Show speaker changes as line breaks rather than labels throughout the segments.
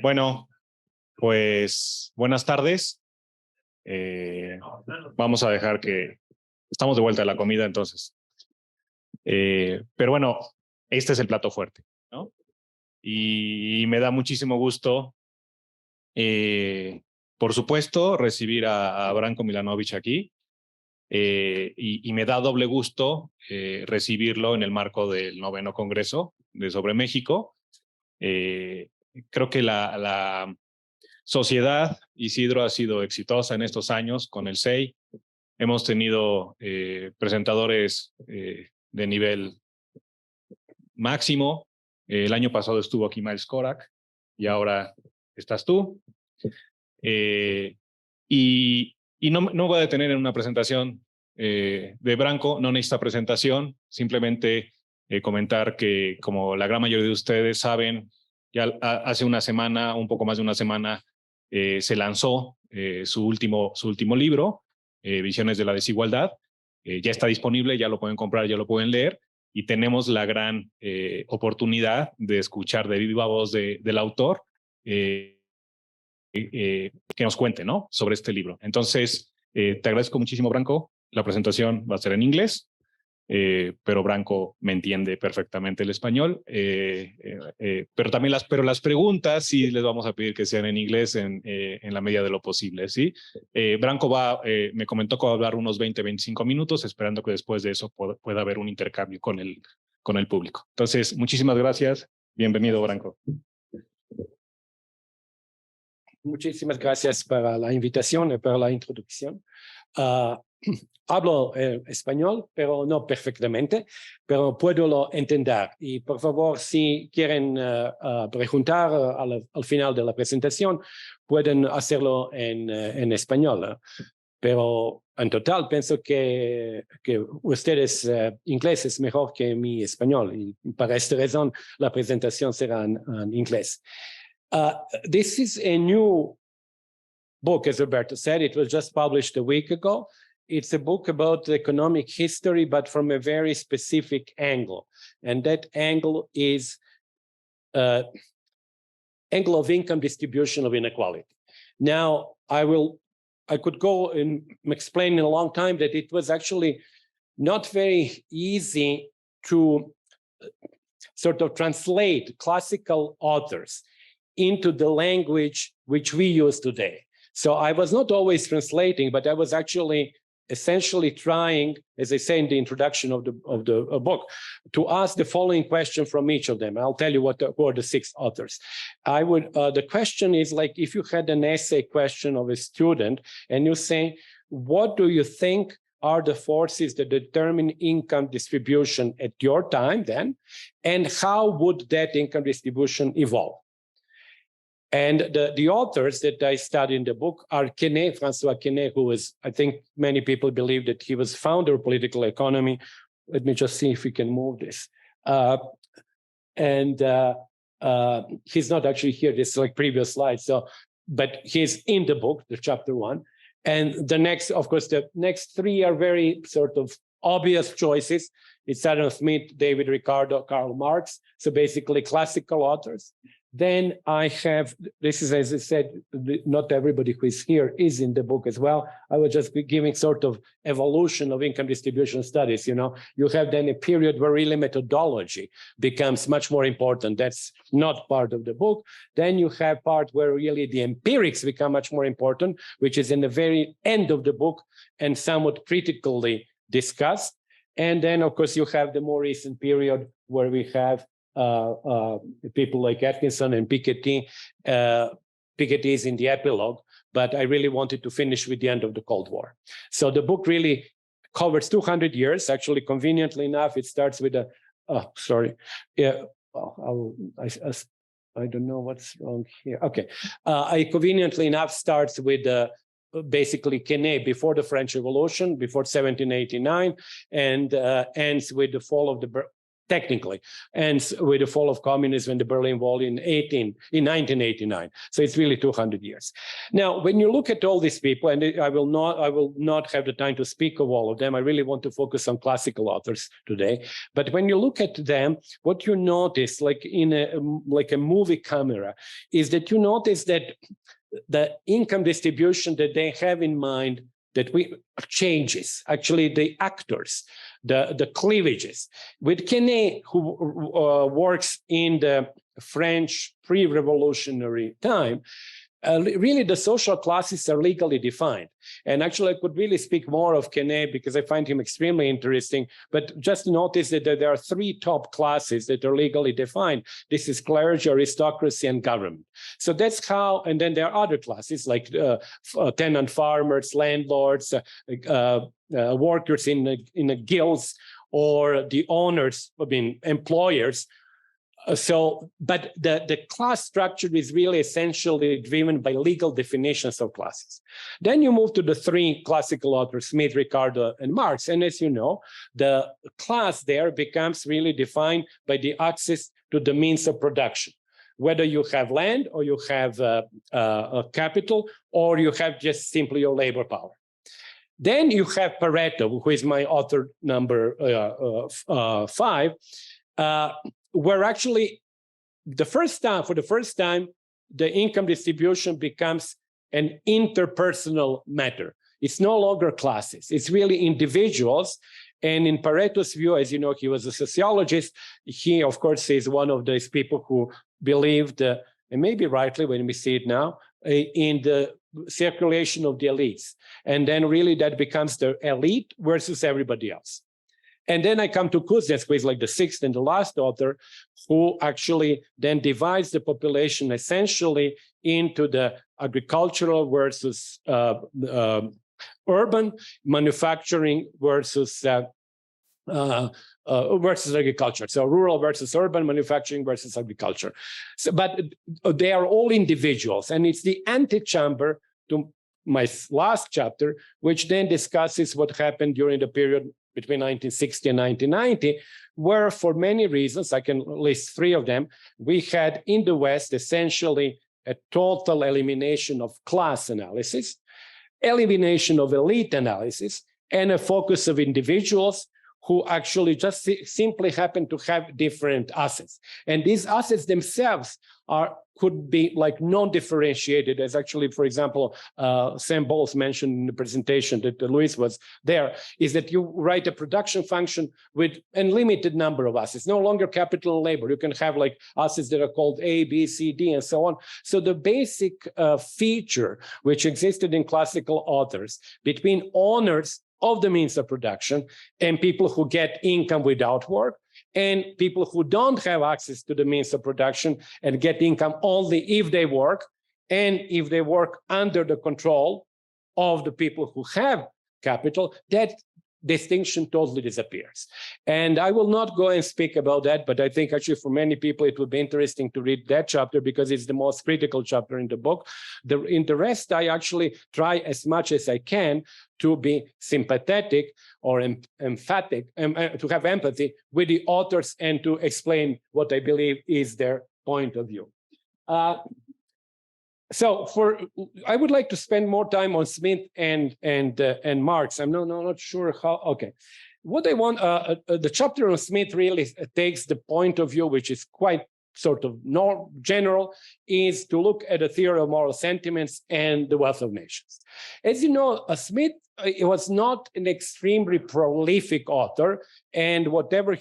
Bueno, pues buenas tardes. Vamos a dejar que estamos de vuelta a la comida entonces. Pero bueno, este es el plato fuerte, ¿no? Y me da muchísimo gusto, por supuesto, recibir a Branko Milanovic aquí. Y me da doble gusto recibirlo en el marco del 9º Congreso sobre México. Creo que la sociedad Isidro ha sido exitosa en estos años con el CEEY. Hemos tenido presentadores de nivel máximo. El año pasado estuvo aquí 𝙎𝙘𝙧𝙞𝙬 y ahora estás tú. Y no voy a detener en una presentación de Branko, no necesita presentación, simplemente comentar que, como la gran mayoría de ustedes saben, ya hace una semana, un poco más de una semana, se lanzó su último libro, Visiones de la Desigualdad. Ya está disponible, ya lo pueden comprar, ya lo pueden leer, y tenemos la gran oportunidad de escuchar de viva voz del autor que nos cuente, ¿no?, sobre este libro. Entonces, te agradezco muchísimo, Branko. La presentación va a ser en inglés, pero Branko me entiende perfectamente el español. Pero también las preguntas sí les vamos a pedir que sean en inglés en la medida de lo posible, ¿sí? Branko me comentó que va a hablar unos 20-25 minutos, esperando que después de eso pueda haber un intercambio con el público. Entonces, muchísimas gracias. Bienvenido, Branko.
Muchísimas gracias para la invitación y para la introducción. Hablo español, pero no perfectamente, pero puedo lo entender. Y por favor, si quieren preguntar al final de la presentación, pueden hacerlo en español. Pero en total pienso que ustedes inglés es mejor que mi español. Y para esta razón, la presentación será en inglés. This is a new book, as Roberto said. It was just published a week ago. It's a book about economic history, but from a very specific angle. And that angle is angle of income distribution of inequality. Now, I could go and explain in a long time that it was actually not very easy to sort of translate classical authors into the language which we use today. So I was not always translating, but I was actually essentially trying, as I say in the introduction of the book, to ask the following question from each of them. I'll tell you who are the 6 authors. The question is like, if you had an essay question of a student and you say, what do you think are the forces that determine income distribution at your time then, and how would that income distribution evolve? And the authors that I study in the book are François Quesnay, who is, I think many people believe that he was founder of political economy. Let me just see if we can move this. He's not actually here, this is like previous slides. So, but he's in the book, the chapter 1. And the next, of course, the next 3 are very sort of obvious choices. It's Adam Smith, David Ricardo, Karl Marx. So basically classical authors. Then I have, this is, as I said, not everybody who is here is in the book as well. I was just giving sort of evolution of income distribution studies. You know, you have then a period where really methodology becomes much more important. That's not part of the book. Then you have part where really the empirics become much more important, which is in the very end of the book and somewhat critically discussed. And then, of course, you have the more recent period where we have people like Atkinson and Piketty. Piketty is in the epilogue, but I really wanted to finish with the end of the Cold War. So the book really covers 200 years. Actually, conveniently enough, it starts with a, I don't know what's wrong here. Okay, I conveniently enough starts with basically Quesnay before the French Revolution, before 1789, and ends with the fall of the technically, and with the fall of communism and the Berlin Wall in 1989. So it's really 200 years. Now, when you look at all these people, and I will not have the time to speak of all of them. I really want to focus on classical authors today. But when you look at them, what you notice, like in a movie camera, is that you notice that the income distribution that they have in mind that changes, actually the actors, the cleavages. With Quesnay, who works in the French pre-revolutionary time, really the social classes are legally defined. And actually I could really speak more of Quesnay because I find him extremely interesting, but just notice that there are three top classes that are legally defined. This is clergy, aristocracy, and government. So that's how, and then there are other classes like tenant farmers, landlords, workers in the guilds, or the owners, employers. But the class structure is really essentially driven by legal definitions of classes. Then you move to the three classical authors, Smith, Ricardo, and Marx. And as you know, the class there becomes really defined by the access to the means of production, whether you have land or you have capital, or you have just simply your labor power. Then you have Pareto, who is my author number 5, where actually for the first time, the income distribution becomes an interpersonal matter. It's no longer classes, it's really individuals. And in Pareto's view, as you know, he was a sociologist. He, of course, is one of those people who believed, and maybe rightly when we see it now, in the circulation of the elites. And then really that becomes the elite versus everybody else. And then I come to Kuznets, who is like the sixth and the last author, who actually then divides the population essentially into the agricultural versus urban, manufacturing versus agriculture. So rural versus urban, manufacturing versus agriculture. So, but they are all individuals, and it's the antechamber to my last chapter, which then discusses what happened during the period between 1960 and 1990, where for many reasons, I can list three of them, we had in the West essentially a total elimination of class analysis, elimination of elite analysis, and a focus of individuals who actually just simply happen to have different assets. And these assets themselves could be like non-differentiated, as actually, for example, Sam Bowles mentioned in the presentation that Luis was there, is that you write a production function with a limited number of assets, no longer capital and labor. You can have like assets that are called A, B, C, D, and so on. So the basic feature which existed in classical authors between owners of the means of production and people who get income without work, and people who don't have access to the means of production and get income only if they work, and if they work under the control of the people who have capital, that distinction totally disappears. And I will not go and speak about that, but I think actually for many people it would be interesting to read that chapter because it's the most critical chapter in the book. In the rest, I actually try as much as I can to be sympathetic or emphatic, to have empathy with the authors and to explain what I believe is their point of view. So I would like to spend more time on Smith and Marx. I'm not sure how. Okay, what I want the chapter on Smith really takes the point of view, which is quite sort of general, is to look at the theory of moral sentiments and the wealth of nations. As you know, Smith was not an extremely prolific author, and whatever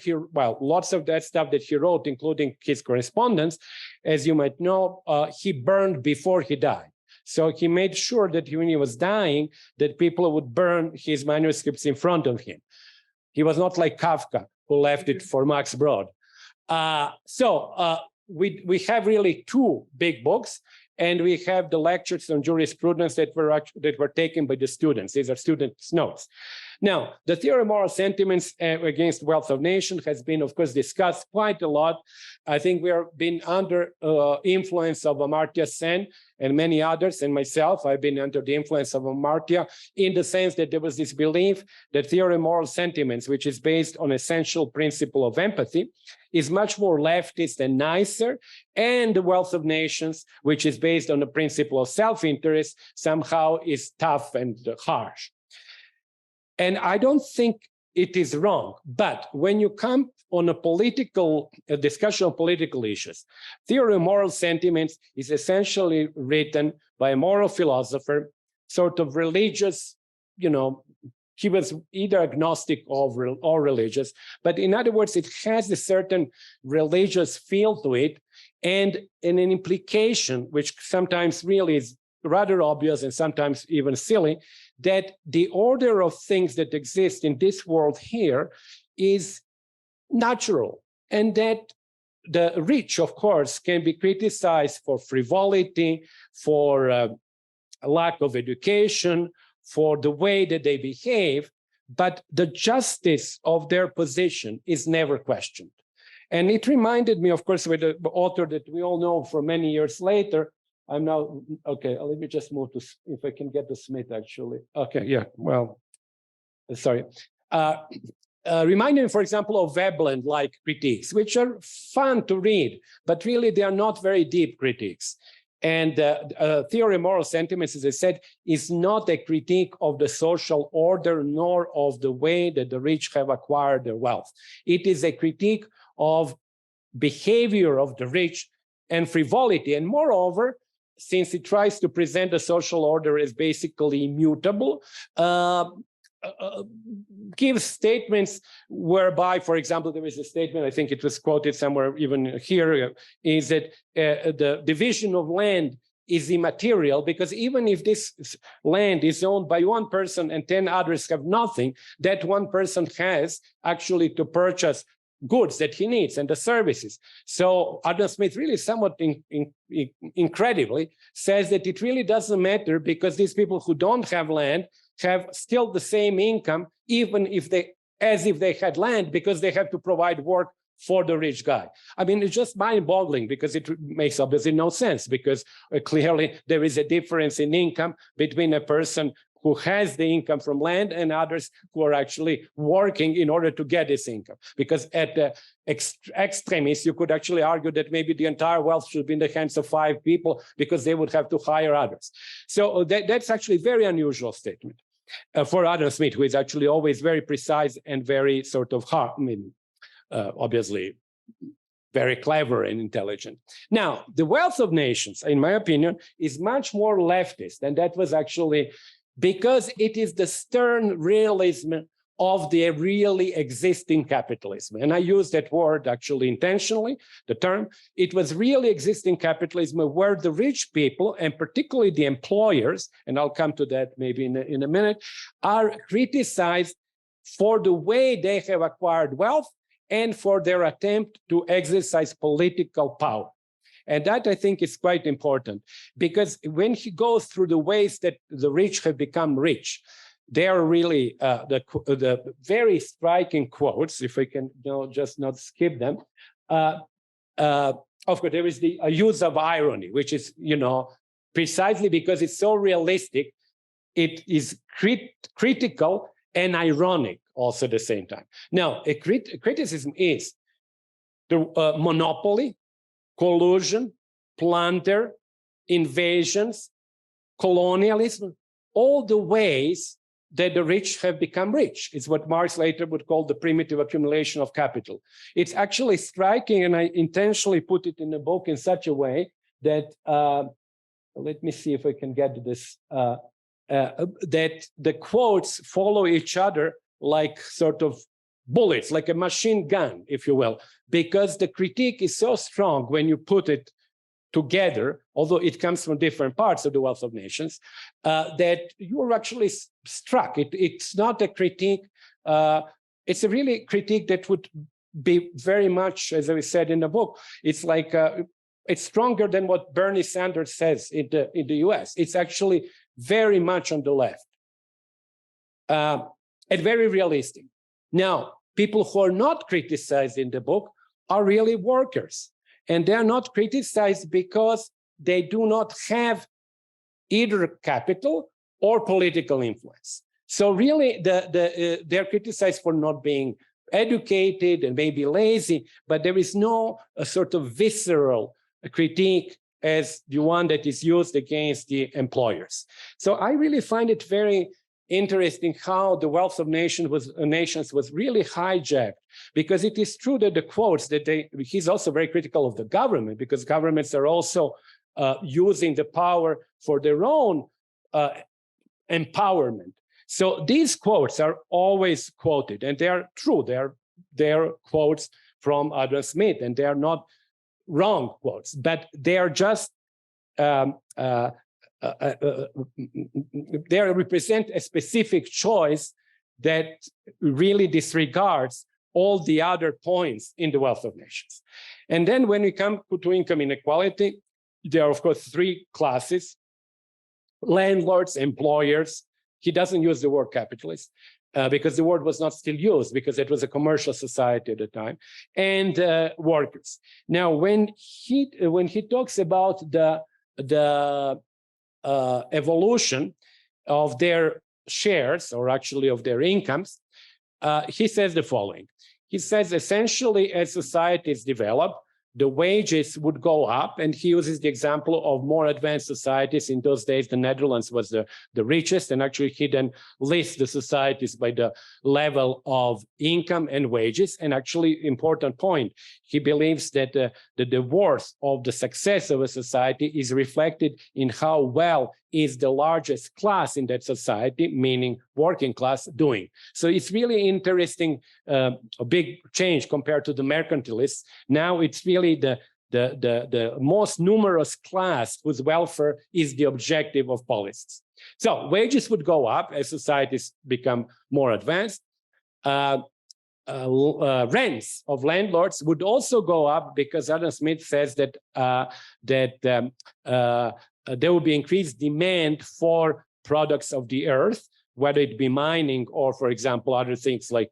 lots of that stuff that he wrote, including his correspondence, as you might know, he burned before he died. So he made sure that when he was dying, that people would burn his manuscripts in front of him. He was not like Kafka, who left it for Max Brod. We have really two big books, and we have the lectures on jurisprudence that were taken by the students. These are students' notes. Now, the theory of moral sentiments against wealth of nations has been, of course, discussed quite a lot. I think we are being under influence of Amartya Sen and many others, and myself, I've been under the influence of Amartya, in the sense that there was this belief that theory of moral sentiments, which is based on essential principle of empathy, is much more leftist and nicer, and the wealth of nations, which is based on the principle of self-interest, somehow is tough and harsh. And I don't think it is wrong, but when you come on a discussion of political issues, theory of moral sentiments is essentially written by a moral philosopher, sort of religious, he was either agnostic or religious, but in other words, it has a certain religious feel to it, and an implication, which sometimes really is rather obvious and sometimes even silly, that the order of things that exist in this world here is natural, and that the rich, of course, can be criticized for frivolity, for lack of education, for the way that they behave, but the justice of their position is never questioned. And it reminded me, of course, with the author that we all know for many years later. I'm now, okay, let me just move to, if I can get to Smith, actually. Okay, yeah, well, sorry. Reminding me, for example, of Veblen-like critiques, which are fun to read, but really they are not very deep critiques. And theory of moral sentiments, as I said, is not a critique of the social order, nor of the way that the rich have acquired their wealth. It is a critique of behavior of the rich and frivolity. And moreover, since it tries to present the social order as basically immutable, gives statements whereby, for example, there is a statement, I think it was quoted somewhere even here, is that the division of land is immaterial, because even if this land is owned by one person and 10 others have nothing, that one person has actually to purchase goods that he needs and the services. So Adam Smith really somewhat incredibly says that it really doesn't matter, because these people who don't have land have still the same income, even if as if they had land, because they have to provide work for the rich guy. I mean, it's just mind-boggling, because it makes obviously no sense, because clearly there is a difference in income between a person who has the income from land and others who are actually working in order to get this income. Because at the extremis, you could actually argue that maybe the entire wealth should be in the hands of 5 people, because they would have to hire others. So that's actually a very unusual statement for Adam Smith, who is actually always very precise and very sort of hard, obviously very clever and intelligent. Now, the wealth of nations, in my opinion, is much more leftist, and that was actually because it is the stern realism of the really existing capitalism. And I use that word actually intentionally, the term. It was really existing capitalism where the rich people, and particularly the employers, and I'll come to that maybe in a minute, are criticized for the way they have acquired wealth and for their attempt to exercise political power. And that, I think, is quite important, because when he goes through the ways that the rich have become rich, they are really the very striking quotes, if I can just not skip them. Of course, there is the use of irony, which is, precisely because it's so realistic, it is critical and ironic also at the same time. Now, a criticism is the monopoly, collusion, plunder, invasions, colonialism, all the ways that the rich have become rich. It's what Marx later would call the primitive accumulation of capital. It's actually striking, and I intentionally put it in the book in such a way that, let me see if I can get this, that the quotes follow each other like sort of bullets, like a machine gun, if you will, because the critique is so strong when you put it together, although it comes from different parts of the wealth of nations, that you're actually struck. It's not a critique, it's a really critique that would be very much, as I said in the book, it's like, it's stronger than what Bernie Sanders says in the US. It's actually very much on the left. and very realistic. Now, people who are not criticized in the book are really workers. And they're not criticized because they do not have either capital or political influence. So really, they're criticized for not being educated and maybe lazy, but there is no sort of visceral critique as the one that is used against the employers. So I really find it very interesting how the Wealth of Nations was really hijacked, because it is true that the quotes that he's also very critical of the government, because governments are also using the power for their own empowerment. So these quotes are always quoted, and they are true. They're quotes from Adam Smith, and they are not wrong quotes, but they are just they represent a specific choice that really disregards all the other points in the Wealth of Nations. And then when we come to income inequality, there are, of course, three classes: landlords, employers. He doesn't use the word capitalist because the word was not still used, because it was a commercial society at the time, and workers. Now, when he talks about the evolution of their shares, or actually of their incomes, he says the following. He says, essentially, as societies develop, the wages would go up, and he uses the example of more advanced societies. In those days, the Netherlands was the richest, and actually he then lists the societies by the level of income and wages. And actually, important point, he believes that the worth of the success of a society is reflected in how well is the largest class in that society, meaning working class, doing. So it's really interesting, a big change compared to the mercantilists. Now it's really the most numerous class whose welfare is the objective of policies. So wages would go up as societies become more advanced. Rents of landlords would also go up, because Adam Smith says that there will be increased demand for products of the earth, whether it be mining or, for example, other things like,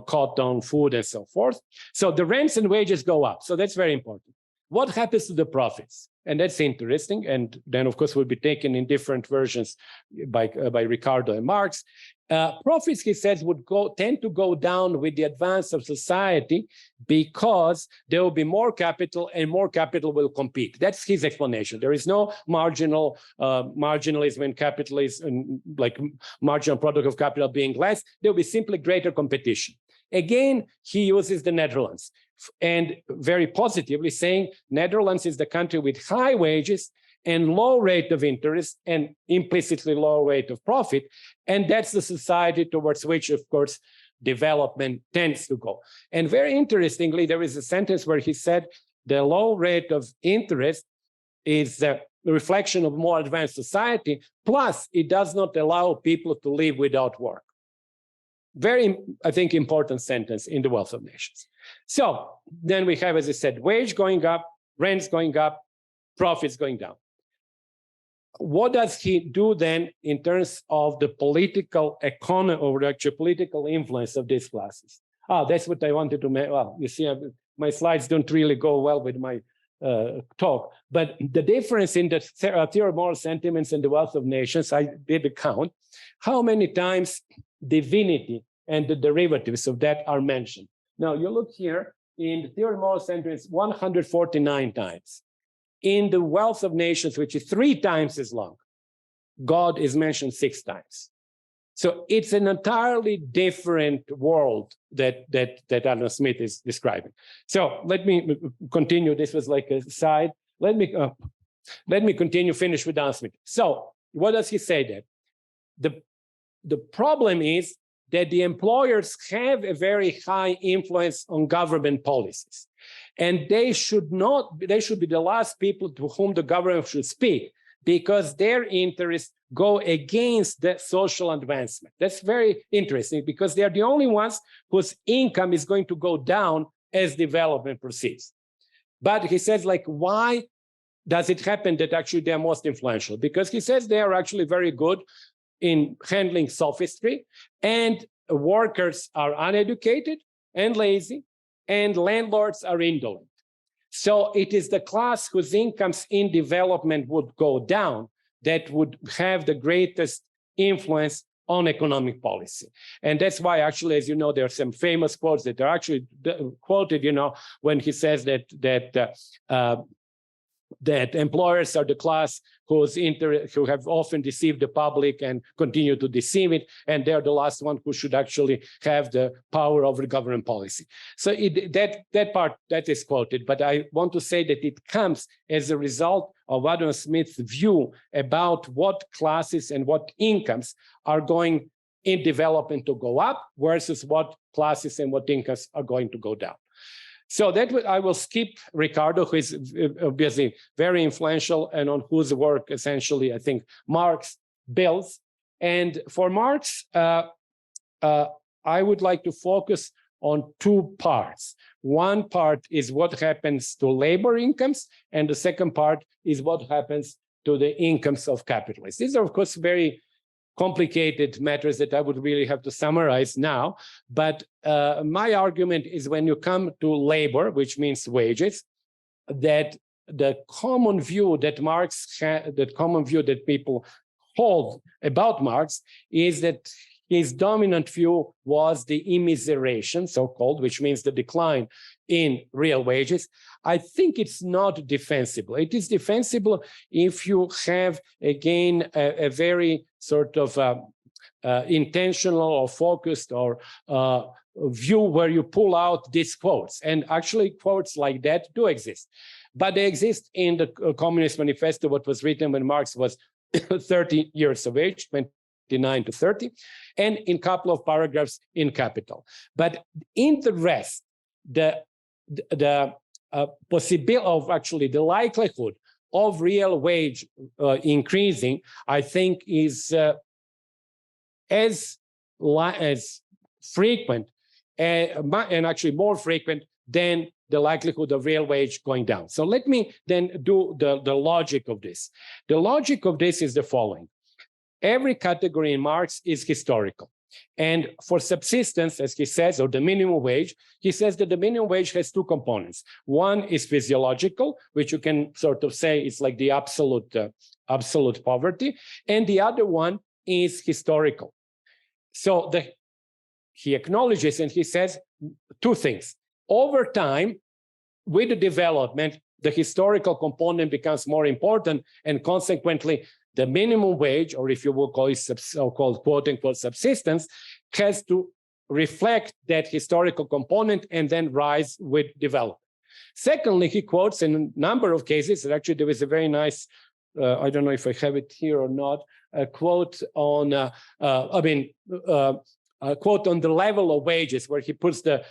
cotton, food, and so forth. So the rents and wages go up. So that's very important. What happens to the profits? And that's interesting. And then, of course, will be taken in different versions by Ricardo and Marx. Profits, he says, would tend to go down with the advance of society, because there will be more capital, and more capital will compete. That's his explanation. There is no marginalism in capitalism, like marginal product of capital being less. There will be simply greater competition. Again, he uses the Netherlands, and very positively saying Netherlands is the country with high wages and low rate of interest, and implicitly low rate of profit. And that's the society towards which, of course, development tends to go. And very interestingly, there is a sentence where he said the low rate of interest is a reflection of more advanced society, plus it does not allow people to live without work. Very, I think, important sentence in the Wealth of Nations. So then we have, as I said, wage going up, rents going up, profits going down. What does he do then in terms of the political economy, or actually political influence of these classes? That's what I wanted to make. Well, you see, my slides don't really go well with my talk, but the difference in the theory of moral sentiments and the Wealth of Nations, I did count how many times divinity and the derivatives of that are mentioned. Now, you look here in the theory of moral sentiments, 149 times. In the Wealth of Nations, which is 3 times as long, God is mentioned 6 times. So it's an entirely different world that Adam Smith is describing. So let me continue. This was like a side. Let me continue, finish with Adam Smith. So what does he say there? The problem is that the employers have a very high influence on government policies. And they should be the last people to whom the government should speak, because their interests go against the social advancement. That's very interesting, because they are the only ones whose income is going to go down as development proceeds. But he says, like, why does it happen that actually they're most influential? Because he says they are actually very good in handling sophistry and workers are uneducated and lazy, and landlords are indolent. So it is the class whose incomes in development would go down that would have the greatest influence on economic policy. And that's why, actually, as you know, there are some famous quotes that are actually quoted, when he says that employers are the class who have often deceived the public and continue to deceive it, and they're the last one who should actually have the power over government policy. So that part is quoted, but I want to say that it comes as a result of Adam Smith's view about what classes and what incomes are going in development to go up versus what classes and what incomes are going to go down. So I will skip Ricardo, who is obviously very influential and on whose work essentially I think Marx builds. And for Marx, I would like to focus on two parts. One part is what happens to labor incomes, and the second part is what happens to the incomes of capitalists. These are, of course, very complicated matters that I would really have to summarize now. But my argument is when you come to labor, which means wages, that the common view that that people hold about Marx is that his dominant view was the immiseration, so-called, which means the decline in real wages. I think it's not defensible. It is defensible if you have, again, a very sort of intentional or focused or view where you pull out these quotes. And actually, quotes like that do exist. But they exist in the Communist Manifesto, what was written when Marx was 30 years of age, 29 to 30, and in a couple of paragraphs in Capital. But in the rest, the possibility of actually the likelihood of real wage increasing, I think, is as frequent and actually more frequent than the likelihood of real wage going down. So let me then do the logic of this. The logic of this is the following. Every category in Marx is historical. And for subsistence, as he says, or the minimum wage, he says that the minimum wage has two components. One is physiological, which you can sort of say is like the absolute poverty. And the other one is historical. So he acknowledges and he says two things. Over time, with the development, the historical component becomes more important, and consequently, the minimum wage, or if you will call it so-called quote-unquote subsistence, has to reflect that historical component and then rise with development. Secondly, he quotes in a number of cases, and actually there is a very nice, I don't know if I have it here or not, a quote on, a quote on the level of wages, where he puts the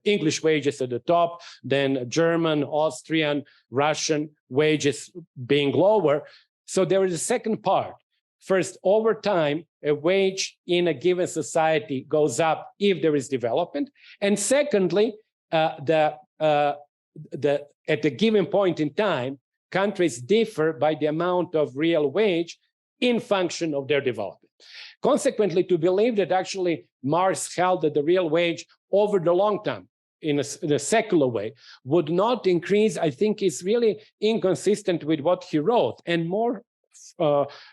English wages at the top, then German, Austrian, Russian wages being lower. So there is a second part. First, over time, a wage in a given society goes up if there is development. And secondly, at a given point in time, countries differ by the amount of real wage in function of their development. Consequently, to believe that actually Marx held that the real wage over the long term, in a secular way, would not increase, I think is really inconsistent with what he wrote, and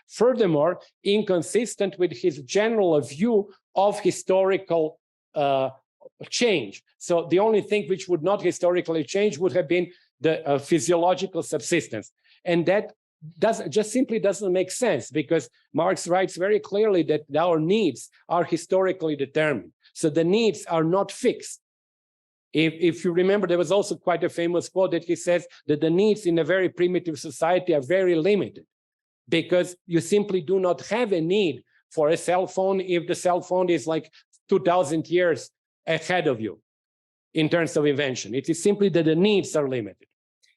furthermore, inconsistent with his general view of historical change. So the only thing which would not historically change would have been the physiological subsistence. And that simply doesn't make sense, because Marx writes very clearly that our needs are historically determined. So the needs are not fixed. If you remember, there was also quite a famous quote that he says that the needs in a very primitive society are very limited, because you simply do not have a need for a cell phone if the cell phone is like 2,000 years ahead of you in terms of invention. It is simply that the needs are limited.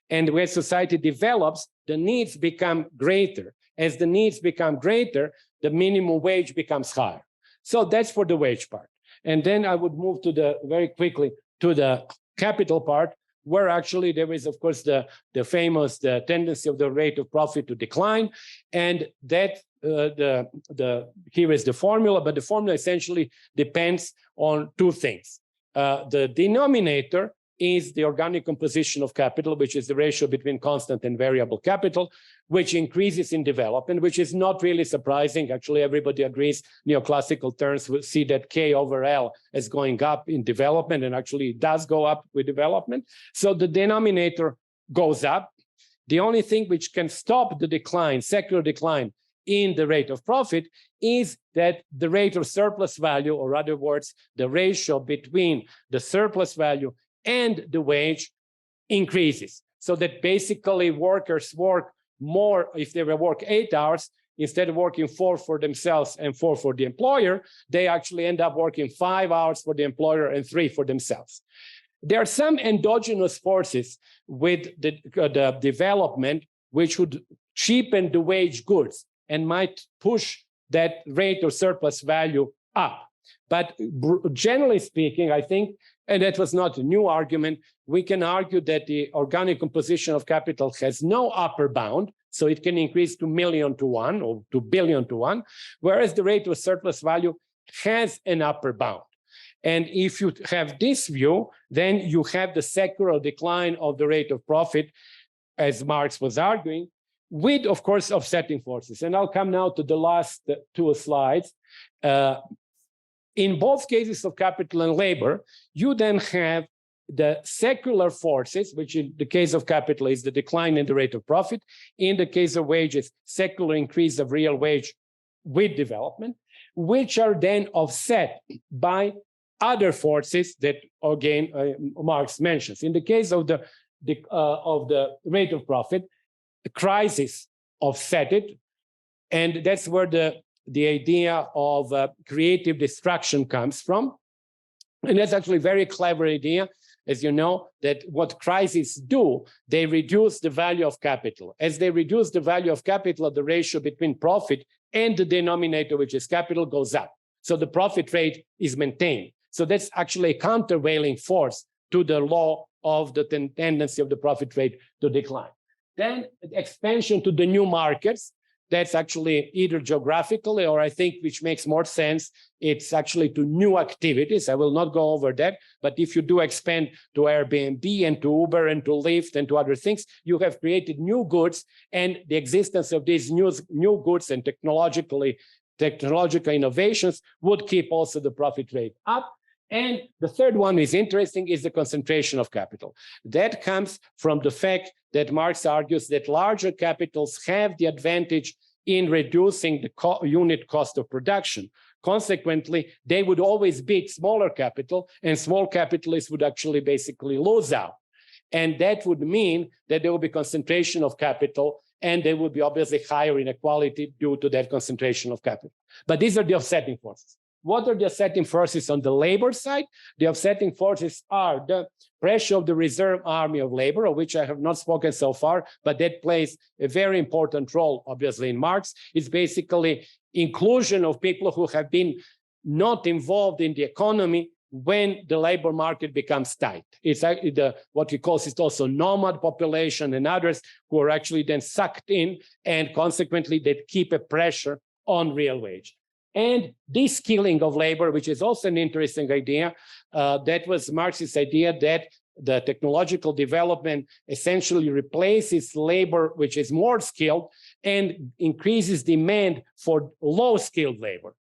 And when society develops, the needs become greater. As the needs become greater, the minimum wage becomes higher. So that's for the wage part. And then I would move to very quickly to the capital part, where actually there is, of course, the famous tendency of the rate of profit to decline. And that here is the formula, but the formula essentially depends on two things. The denominator is the organic composition of capital, which is the ratio between constant and variable capital, which increases in development, which is not really surprising. Actually, everybody agrees. Neoclassical terms will see that K over L is going up in development, and actually it does go up with development. So the denominator goes up. The only thing which can stop the decline, secular decline, in the rate of profit is that the rate of surplus value, or other words, the ratio between the surplus value and the wage increases. So that basically workers work more. If they work 8 hours, instead of working 4 for themselves and 4 for the employer, they actually end up working 5 hours for the employer and 3 for themselves. There are some endogenous forces with the development which would cheapen the wage goods and might push that rate of surplus value up. But generally speaking, I think, and that was not a new argument, we can argue that the organic composition of capital has no upper bound, so it can increase to million to one or to billion to one, whereas the rate of surplus value has an upper bound. And if you have this view, then you have the secular decline of the rate of profit, as Marx was arguing, with, of course, offsetting forces. And I'll come now to the last two slides. In both cases of capital and labor, you then have the secular forces, which in the case of capital is the decline in the rate of profit. In the case of wages, secular increase of real wage with development, which are then offset by other forces that, again, Marx mentions. In the case of the rate of profit, the crisis offset it, and that's where the idea of creative destruction comes from. And that's actually a very clever idea, as you know, that what crises do, they reduce the value of capital. As they reduce the value of capital, the ratio between profit and the denominator, which is capital, goes up. So the profit rate is maintained. So that's actually a countervailing force to the law of the tendency of the profit rate to decline. Then expansion to the new markets. That's actually either geographically, or I think which makes more sense, it's actually to new activities. I will not go over that, but if you do expand to Airbnb and to Uber and to Lyft and to other things, you have created new goods, and the existence of these new goods and technological innovations would keep also the profit rate up. And the third one is interesting, is the concentration of capital. That comes from the fact that Marx argues that larger capitals have the advantage in reducing the unit cost of production. Consequently, they would always beat smaller capital, and small capitalists would actually basically lose out. And that would mean that there will be concentration of capital, and there would be obviously higher inequality due to that concentration of capital. But these are the offsetting forces. What are the offsetting forces on the labor side? The offsetting forces are the pressure of the reserve army of labor, of which I have not spoken so far, but that plays a very important role, obviously, in Marx. It's basically inclusion of people who have been not involved in the economy when the labor market becomes tight. It's what we call is also nomad population and others who are actually then sucked in, and consequently they keep a pressure on real wage. And this killing of labor, which is also an interesting idea, that was Marx's idea that the technological development essentially replaces labor, which is more skilled, and increases demand for low-skilled labor.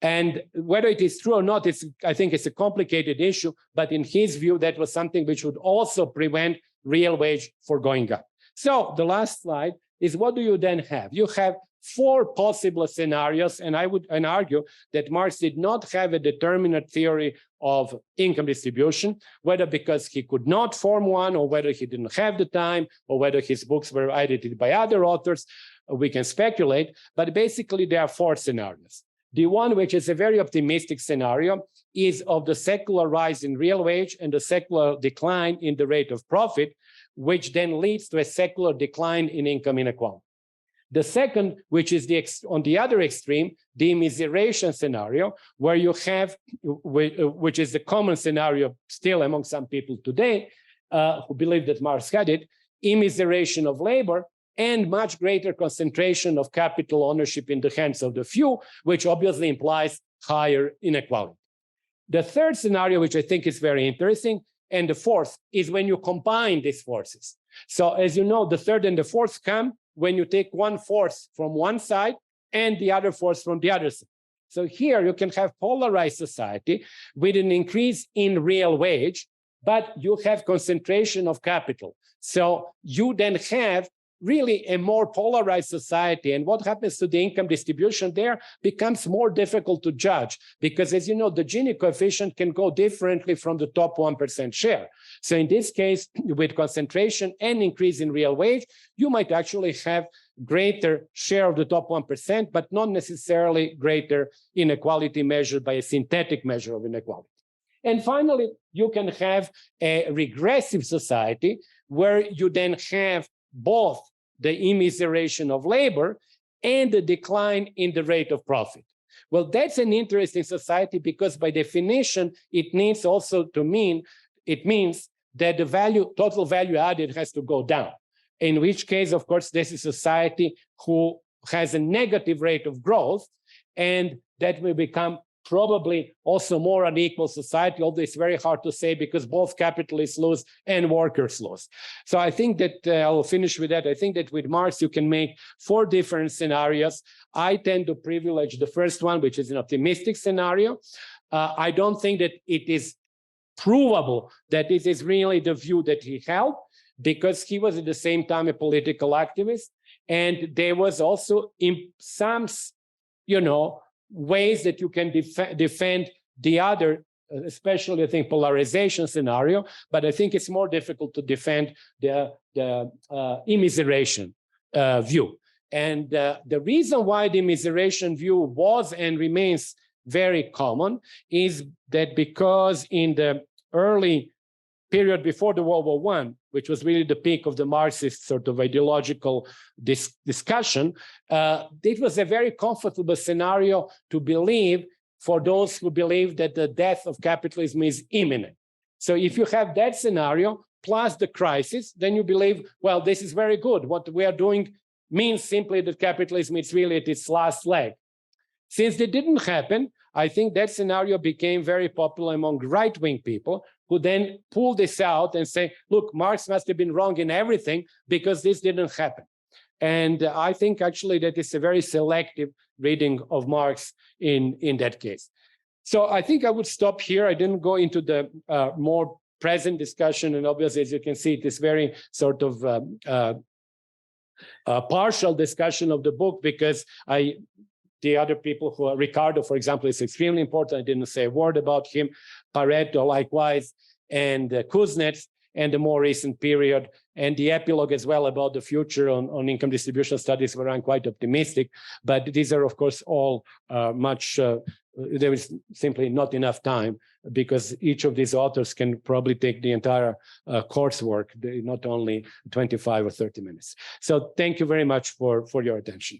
And whether it is true or not, I think it's a complicated issue, but in his view, that was something which would also prevent real wage for going up. So the last slide is, what do you then have? You have 4 possible scenarios, and I would argue that Marx did not have a determinate theory of income distribution, whether because he could not form one, or whether he didn't have the time, or whether his books were edited by other authors. We can speculate, but basically there are 4 scenarios. The one which is a very optimistic scenario is of the secular rise in real wage and the secular decline in the rate of profit, which then leads to a secular decline in income inequality. The second, which is on the other extreme, the immiseration scenario, where you have, which is the common scenario still among some people today who believe that Marx had it, immiseration of labor, and much greater concentration of capital ownership in the hands of the few, which obviously implies higher inequality. The third scenario, which I think is very interesting, and the fourth, is when you combine these forces. So as you know, the third and the fourth come when you take one force from one side and the other force from the other side. So here you can have polarized society with an increase in real wage, but you have concentration of capital. So you then have really a more polarized society. And what happens to the income distribution there becomes more difficult to judge because, as you know, the Gini coefficient can go differently from the top 1% share. So in this case, with concentration and increase in real wage, you might actually have greater share of the top 1%, but not necessarily greater inequality measured by a synthetic measure of inequality. And finally, you can have a regressive society where you then have both the immiseration of labor and the decline in the rate of profit. Well, that's an interesting society because by definition, it needs also to mean, it means that the value, total value added has to go down. In which case, of course, this is a society who has a negative rate of growth, and that will become probably also more unequal society, although it's very hard to say because both capitalists lose and workers lose. So I think that I'll finish with that. I think that with Marx, you can make 4 different scenarios. I tend to privilege the first one, which is an optimistic scenario. I don't think that it is provable that it is really the view that he held, because he was at the same time a political activist. And there was also in some, ways that you can defend the other, especially I think polarization scenario, but I think it's more difficult to defend the immiseration view. And the reason why the immiseration view was and remains very common is that because in the early period before the World War I, which was really the peak of the Marxist sort of ideological discussion, it was a very comfortable scenario to believe for those who believe that the death of capitalism is imminent. So if you have that scenario plus the crisis, then you believe, well, this is very good. What we are doing means simply that capitalism is really at its last leg. Since it didn't happen, I think that scenario became very popular among right-wing people who then pull this out and say, look, Marx must have been wrong in everything because this didn't happen. And I think actually that is a very selective reading of Marx in that case. So I think I would stop here. I didn't go into the more present discussion. And obviously, as you can see, it is very sort of partial discussion of the book because the other people who are, Ricardo, for example, is extremely important. I didn't say a word about him. Pareto, likewise, and Kuznets, and the more recent period, and the epilogue as well about the future on income distribution studies, where I'm quite optimistic. But these are, of course, all there is simply not enough time because each of these authors can probably take the entire coursework, not only 25 or 30 minutes. So thank you very much for your attention.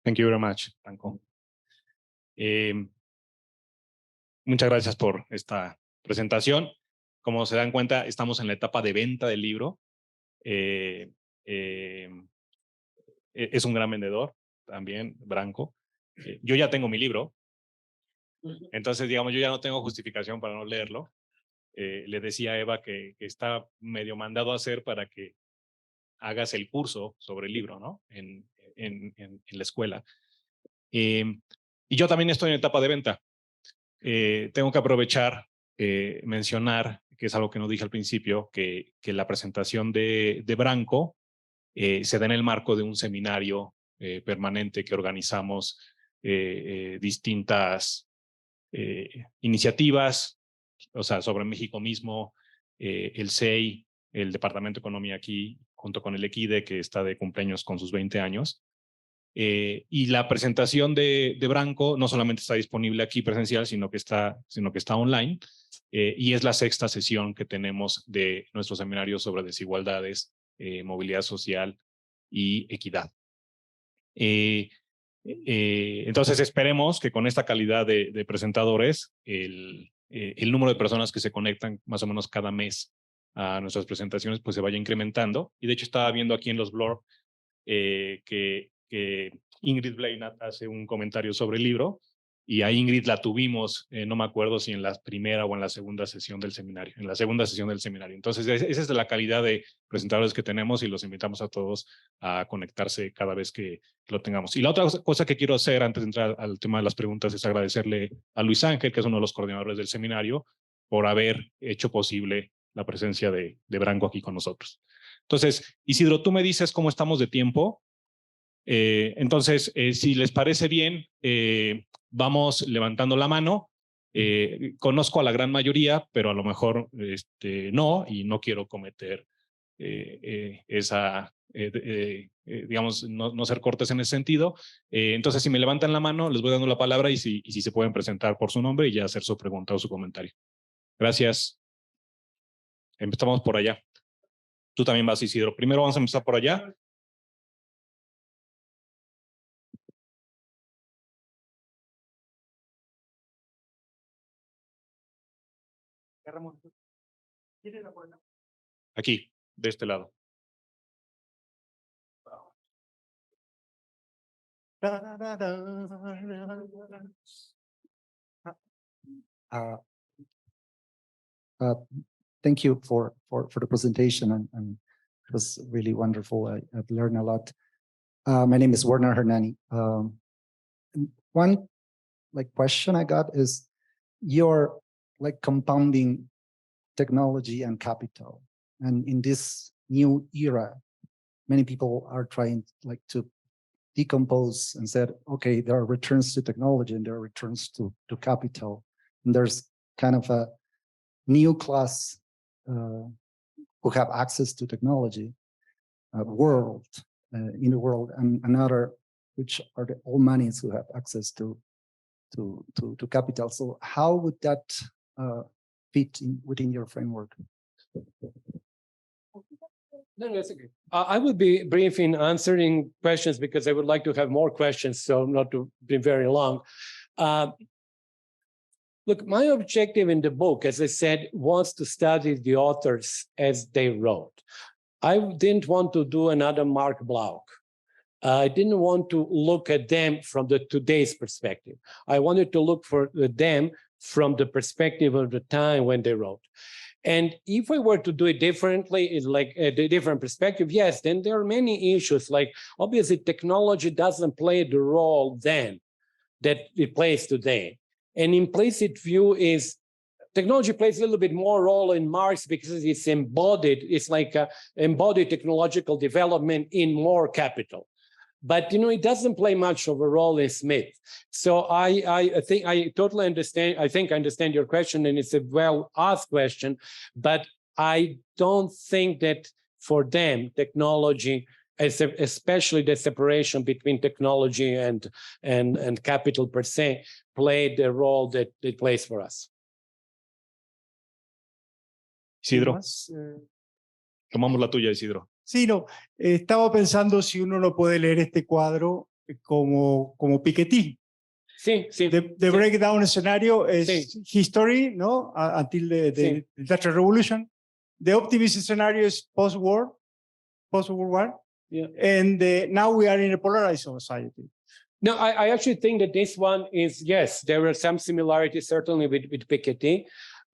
Thank you very much, Branko. Muchas gracias por esta presentación. Como se dan cuenta, estamos en la etapa de venta del libro. Es un gran vendedor también, Branko. Yo ya tengo mi libro. Entonces, digamos, yo ya no tengo justificación para no leerlo. Le decía a Eva que está medio mandado a hacer para que hagas el curso sobre el libro, ¿no? En la escuela. Y yo también estoy en etapa de venta. Tengo que aprovechar, mencionar, que es algo que no dije al principio, que la presentación de Branko se da en el marco de un seminario permanente que organizamos distintas iniciativas, o sea, sobre México mismo, el CEEY, el Departamento de Economía aquí, junto con el EQUIDE, que está de cumpleaños con sus 20 años. Y la presentación de Branko no solamente está disponible aquí presencial, sino que está online. Y es la 6ª sesión que tenemos de nuestro seminario sobre desigualdades, movilidad social y equidad. Entonces esperemos que con esta calidad de presentadores, el número de personas que se conectan más o menos cada mes a nuestras presentaciones pues se vaya incrementando. Y de hecho estaba viendo aquí en los blogs que Ingrid Blaine hace un comentario sobre el libro, y a Ingrid la tuvimos, no me acuerdo si en la primera o en la segunda sesión del seminario, Entonces, esa es la calidad de presentadores que tenemos, y los invitamos a todos a conectarse cada vez que lo tengamos. Y la otra cosa que quiero hacer antes de entrar al tema de las preguntas es agradecerle a Luis Ángel, que es uno de los coordinadores del seminario, por haber hecho posible la presencia de Branko aquí con nosotros. Entonces, Isidro, tú me dices cómo estamos de tiempo. Entonces, si les parece bien, vamos levantando la mano. Conozco a la gran mayoría, pero a lo mejor no, y no quiero cometer digamos, no ser cortes en ese sentido. Entonces, si me levantan la mano, les voy dando la palabra, y si se pueden presentar por su nombre y ya hacer su pregunta o su comentario. Gracias. Empezamos por allá. Tú también vas, Isidro. Primero vamos a empezar por allá. Aquí, de este lado.
Thank you for the presentation, and it was really wonderful. I've learned a lot. My name is 𝙈𝙚𝙞𝙾𝙪𝙞𝙞𝙀. One question I got is, you're compounding technology and capital, and in this new era, many people are trying to decompose and said, okay, there are returns to technology and there are returns to capital, and there's kind of a new class who have access to technology world in the world, and another which are the old monies who have access to capital. So how would that fit within your framework?
No, that's okay. I would be brief in answering questions because I would like to have more questions, so not to be very long. Look, my objective in the book, as I said, was to study the authors as they wrote. I didn't want to do another Mark Bloch. I didn't want to look at them from today's perspective. I wanted to look for them from the perspective of the time when they wrote. And if I were to do it differently, it's like a different perspective, yes, then there are many issues. Like, obviously, technology doesn't play the role then that it plays today. An implicit view is technology plays a little bit more role in Marx because it's embodied. It's like a embodied technological development in more capital. But, it doesn't play much of a role in Smith. So I think I totally understand. I think I understand your question, and it's a well-asked question. But I don't think that for them, technology, especially the separation between technology and capital per se, played the role that it plays for us.
Isidro, tomamos la tuya, Isidro.
Sí, no, estaba pensando si uno no puede leer este cuadro como Piketty.
Sí, sí.
The breakdown scenario is history, ¿no? Until the Industrial Revolution. The optimist scenario is post-war war.
Yeah.
And now we are in a polarized society.
No, I actually think that this one is, yes, there are some similarities certainly with Piketty.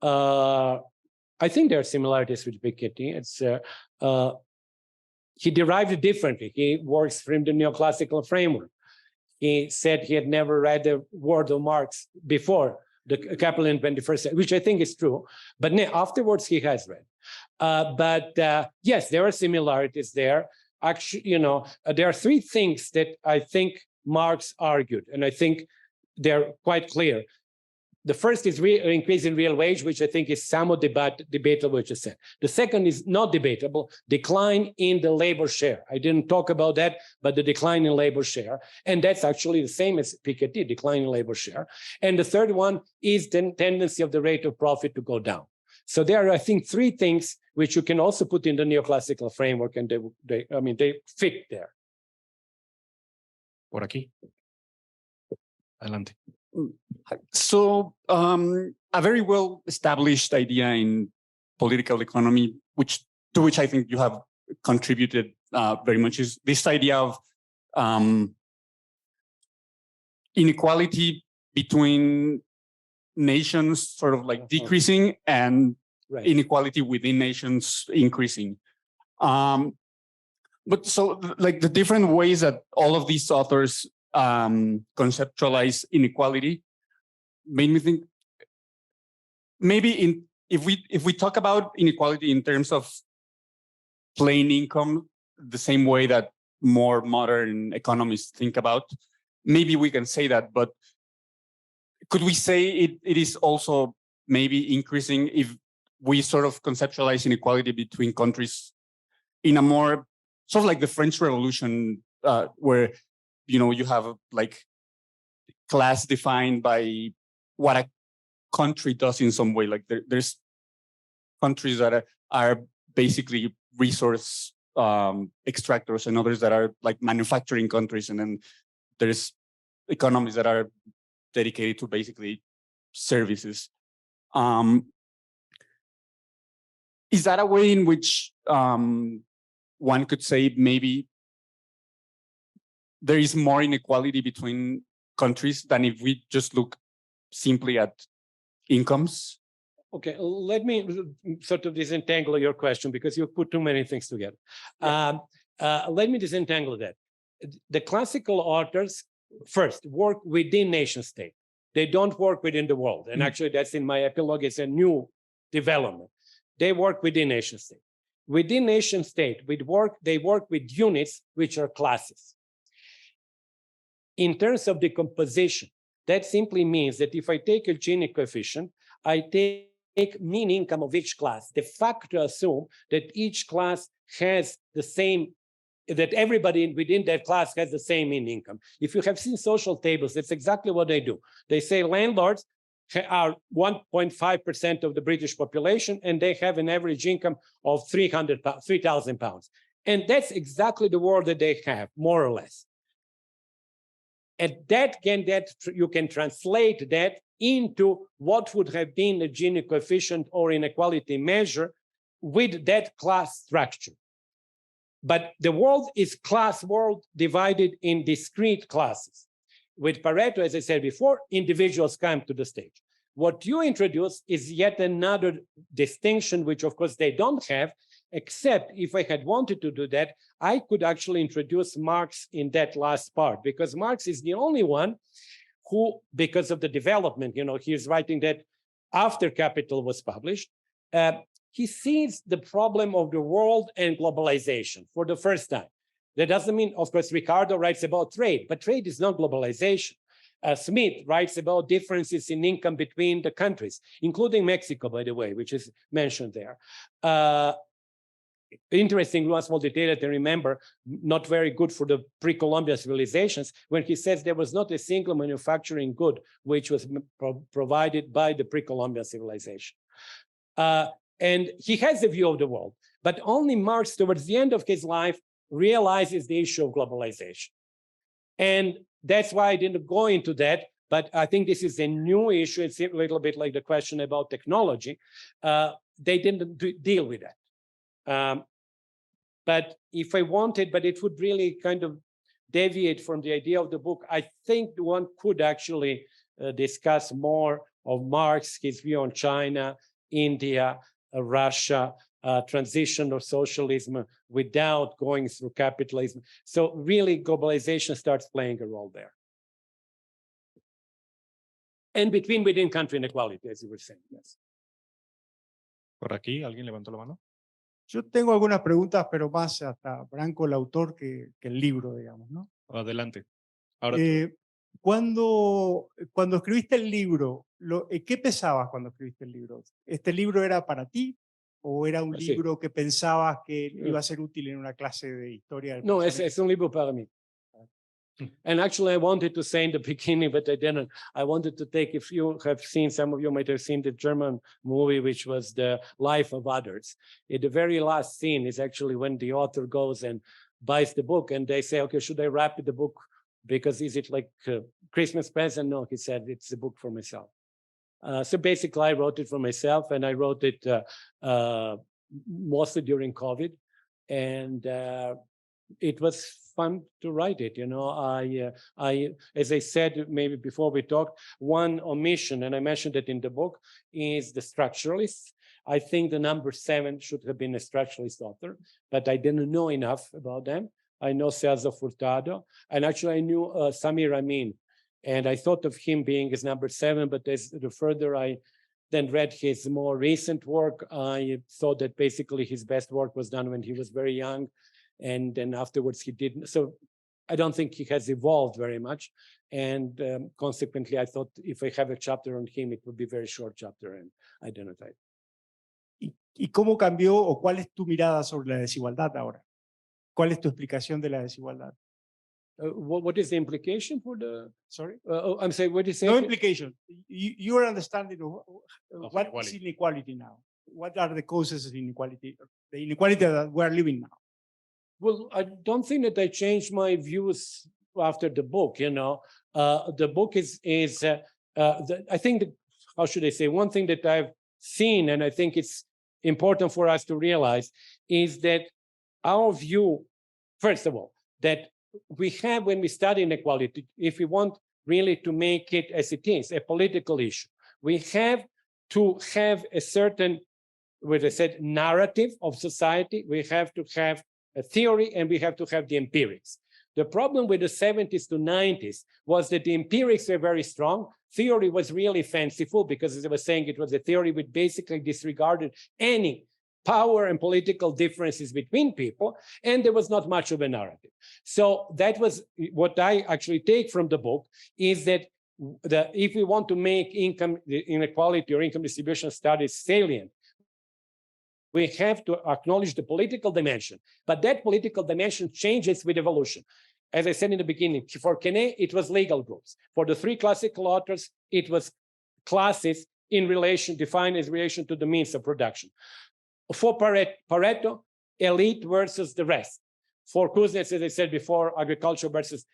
I think there are similarities with Piketty. It's he derived it differently. He works from the neoclassical framework. He said he had never read the word of Marx before the Capital in the 21st century, which I think is true. But afterwards, he has read. But yes, there are similarities there. Actually, there are three things that I think Marx argued, and I think they're quite clear. The first is increase in real wage, which I think is somewhat debatable, which I said. The second is not debatable, decline in the labor share. I didn't talk about that, but the decline in labor share. And that's actually the same as Piketty, decline in labor share. And the third one is the tendency of the rate of profit to go down. So there are, I think, three things which you can also put in the neoclassical framework, and they fit there.
Por aquí. Adelante.
So a very well-established idea in political economy, to which I think you have contributed very much, is this idea of inequality between nations sort of like decreasing and inequality within nations increasing. But so like the different ways that all of these authors conceptualize inequality made me think maybe if we talk about inequality in terms of plain income, the same way that more modern economists think about, maybe we can say that, but could we say it is also maybe increasing if we sort of conceptualize inequality between countries in a more sort of like the French Revolution, where you have like class defined by what a country does in some way. Like there's countries that are basically resource extractors, and others that are like manufacturing countries, and then there's economies that are dedicated to basically services. Is that a way in which one could say maybe there is more inequality between countries than if we just look simply at incomes?
Okay, let me sort of disentangle your question, because you put too many things together. Yeah. Let me disentangle that. The classical authors first work within nation state. They don't work within the world. And actually that's in my epilogue, it's a new development. They work within nation state. Within nation state, they work with units which are classes. In terms of decomposition, that simply means that if I take a Gini coefficient, I take mean income of each class, de facto assume that each class has the same, that everybody within that class has the same mean income. If you have seen social tables, that's exactly what they do. They say landlords are 1.5% of the British population, and they have an average income of 3,000 pounds. And that's exactly the world that they have, more or less. And you can translate that into what would have been a Gini coefficient or inequality measure with that class structure. But the world is class world divided in discrete classes. With Pareto, as I said before, individuals come to the stage. What you introduce is yet another distinction, which of course they don't have, except if I had wanted to do that, I could actually introduce Marx in that last part, because Marx is the only one who, because of the development, he's writing that after Capital was published, he sees the problem of the world and globalization for the first time. That doesn't mean, of course, Ricardo writes about trade, but trade is not globalization. Smith writes about differences in income between the countries, including Mexico, by the way, which is mentioned there. Interesting, one small detail that I remember, not very good for the pre-Columbian civilizations, when he says there was not a single manufacturing good which was provided by the pre-Columbian civilization. And he has a view of the world, but only Marx, towards the end of his life, realizes the issue of globalization. And that's why I didn't go into that, but I think this is a new issue. It's a little bit like the question about technology. They didn't deal with that. But if I wanted, but it would really kind of deviate from the idea of the book, I think one could actually discuss more of Marx, his view on China, India, Russia, transition of socialism without going through capitalism. So really globalization starts playing a role there. And within country inequality, as you were saying, yes.
Por aquí, ¿alguien levantó la mano?
Yo tengo algunas preguntas, pero más hasta Branko, el autor, que el libro, digamos, ¿no?
Adelante. Ahora
cuando escribiste el libro, ¿qué pensabas cuando escribiste el libro? ¿Este libro era para ti o era un libro que pensabas que iba a ser útil en una clase de historia del
No, es un libro para mí. And actually, I wanted to say in the beginning, but I didn't. I wanted to take, if you have seen, some of you might have seen the German movie, which was The Life of Others. The very last scene is actually when the author goes and buys the book, and they say, okay, should I wrap the book because is it like a Christmas present? No, he said, it's a book for myself. So basically, I wrote it for myself, and I wrote it mostly during COVID. And it was fun to write it. You know, as I said, maybe before we talked, one omission, and I mentioned it in the book, is the structuralists. I think the number 7 should have been a structuralist author, but I didn't know enough about them. I know Celso Furtado, and actually I knew Samir Amin, and I thought of him being as number 7, but as the further I then read his more recent work, I thought that basically his best work was done when he was very young, and then afterwards he didn't. So I don't think he has evolved very much, and consequently I thought if I have a chapter on him, it would be a very short chapter and identified.
¿Y cómo cambió o cuál es tu mirada sobre la desigualdad ahora? ¿Cuál es tu explicación de la desigualdad?
What is the implication for the?
Sorry?
I'm sorry, what is it?
No implication. Your understanding of what is inequality now? What are the causes of inequality? The inequality that we are living now.
Well, I don't think that I changed my views after the book. You know, the book is I think how should I say, one thing that I've seen, and I think it's important for us to realize, is that our view, first of all, that we have when we study inequality, if we want really to make it as it is, a political issue, we have to have a certain, what I said, narrative of society. We have to have a theory, and we have to have the empirics. The problem with the 70s to 90s was that the empirics were very strong. Theory was really fanciful because, as I was saying, it was a theory which basically disregarded any power and political differences between people, and there was not much of a narrative. So that was what I actually take from the book, is that if we want to make income inequality or income distribution studies salient, we have to acknowledge the political dimension, but that political dimension changes with evolution. As I said in the beginning, for Quenet, it was legal groups. For the 3 classical authors, it was classes in relation, defined as relation to the means of production. For Pareto, elite versus the rest. For Kuznets, as I said before, agriculture versus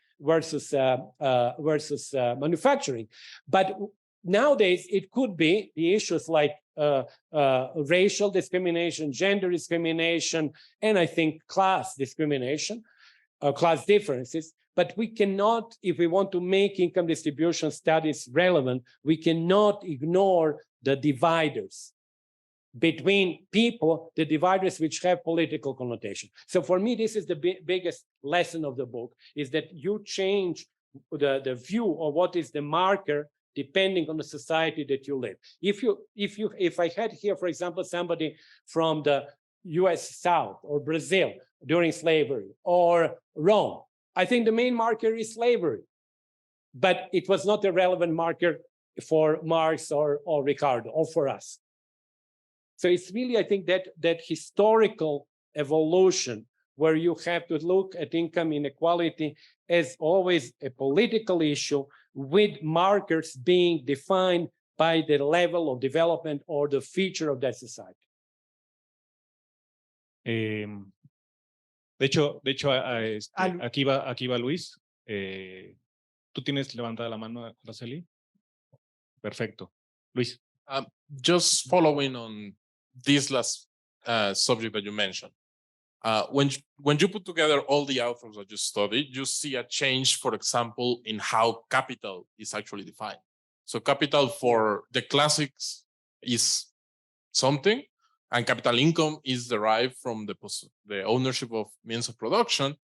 manufacturing. But nowadays, it could be the issues like racial discrimination, gender discrimination, and I think class discrimination, class differences. But we cannot, if we want to make income distribution studies relevant, we cannot ignore the dividers between people, the dividers which have political connotation. So for me, this is the biggest lesson of the book, is that you change the view of what is the marker depending on the society that you live. If I had here, for example, somebody from the US South or Brazil during slavery or Rome, I think the main marker is slavery, but it was not a relevant marker for Marx or Ricardo or for us. So it's really, I think, that historical evolution where you have to look at income inequality as always a political issue with markers being defined by the level of development or the feature of that society.
De hecho, aquí va Luis. ¿Tú tienes levantada la mano, Araceli? Perfecto. Luis.
Just following on this last subject that you mentioned, when you put together all the authors that you studied, you see a change, for example, in how capital is actually defined. So capital for the classics is something, and capital income is derived from the ownership of means of production.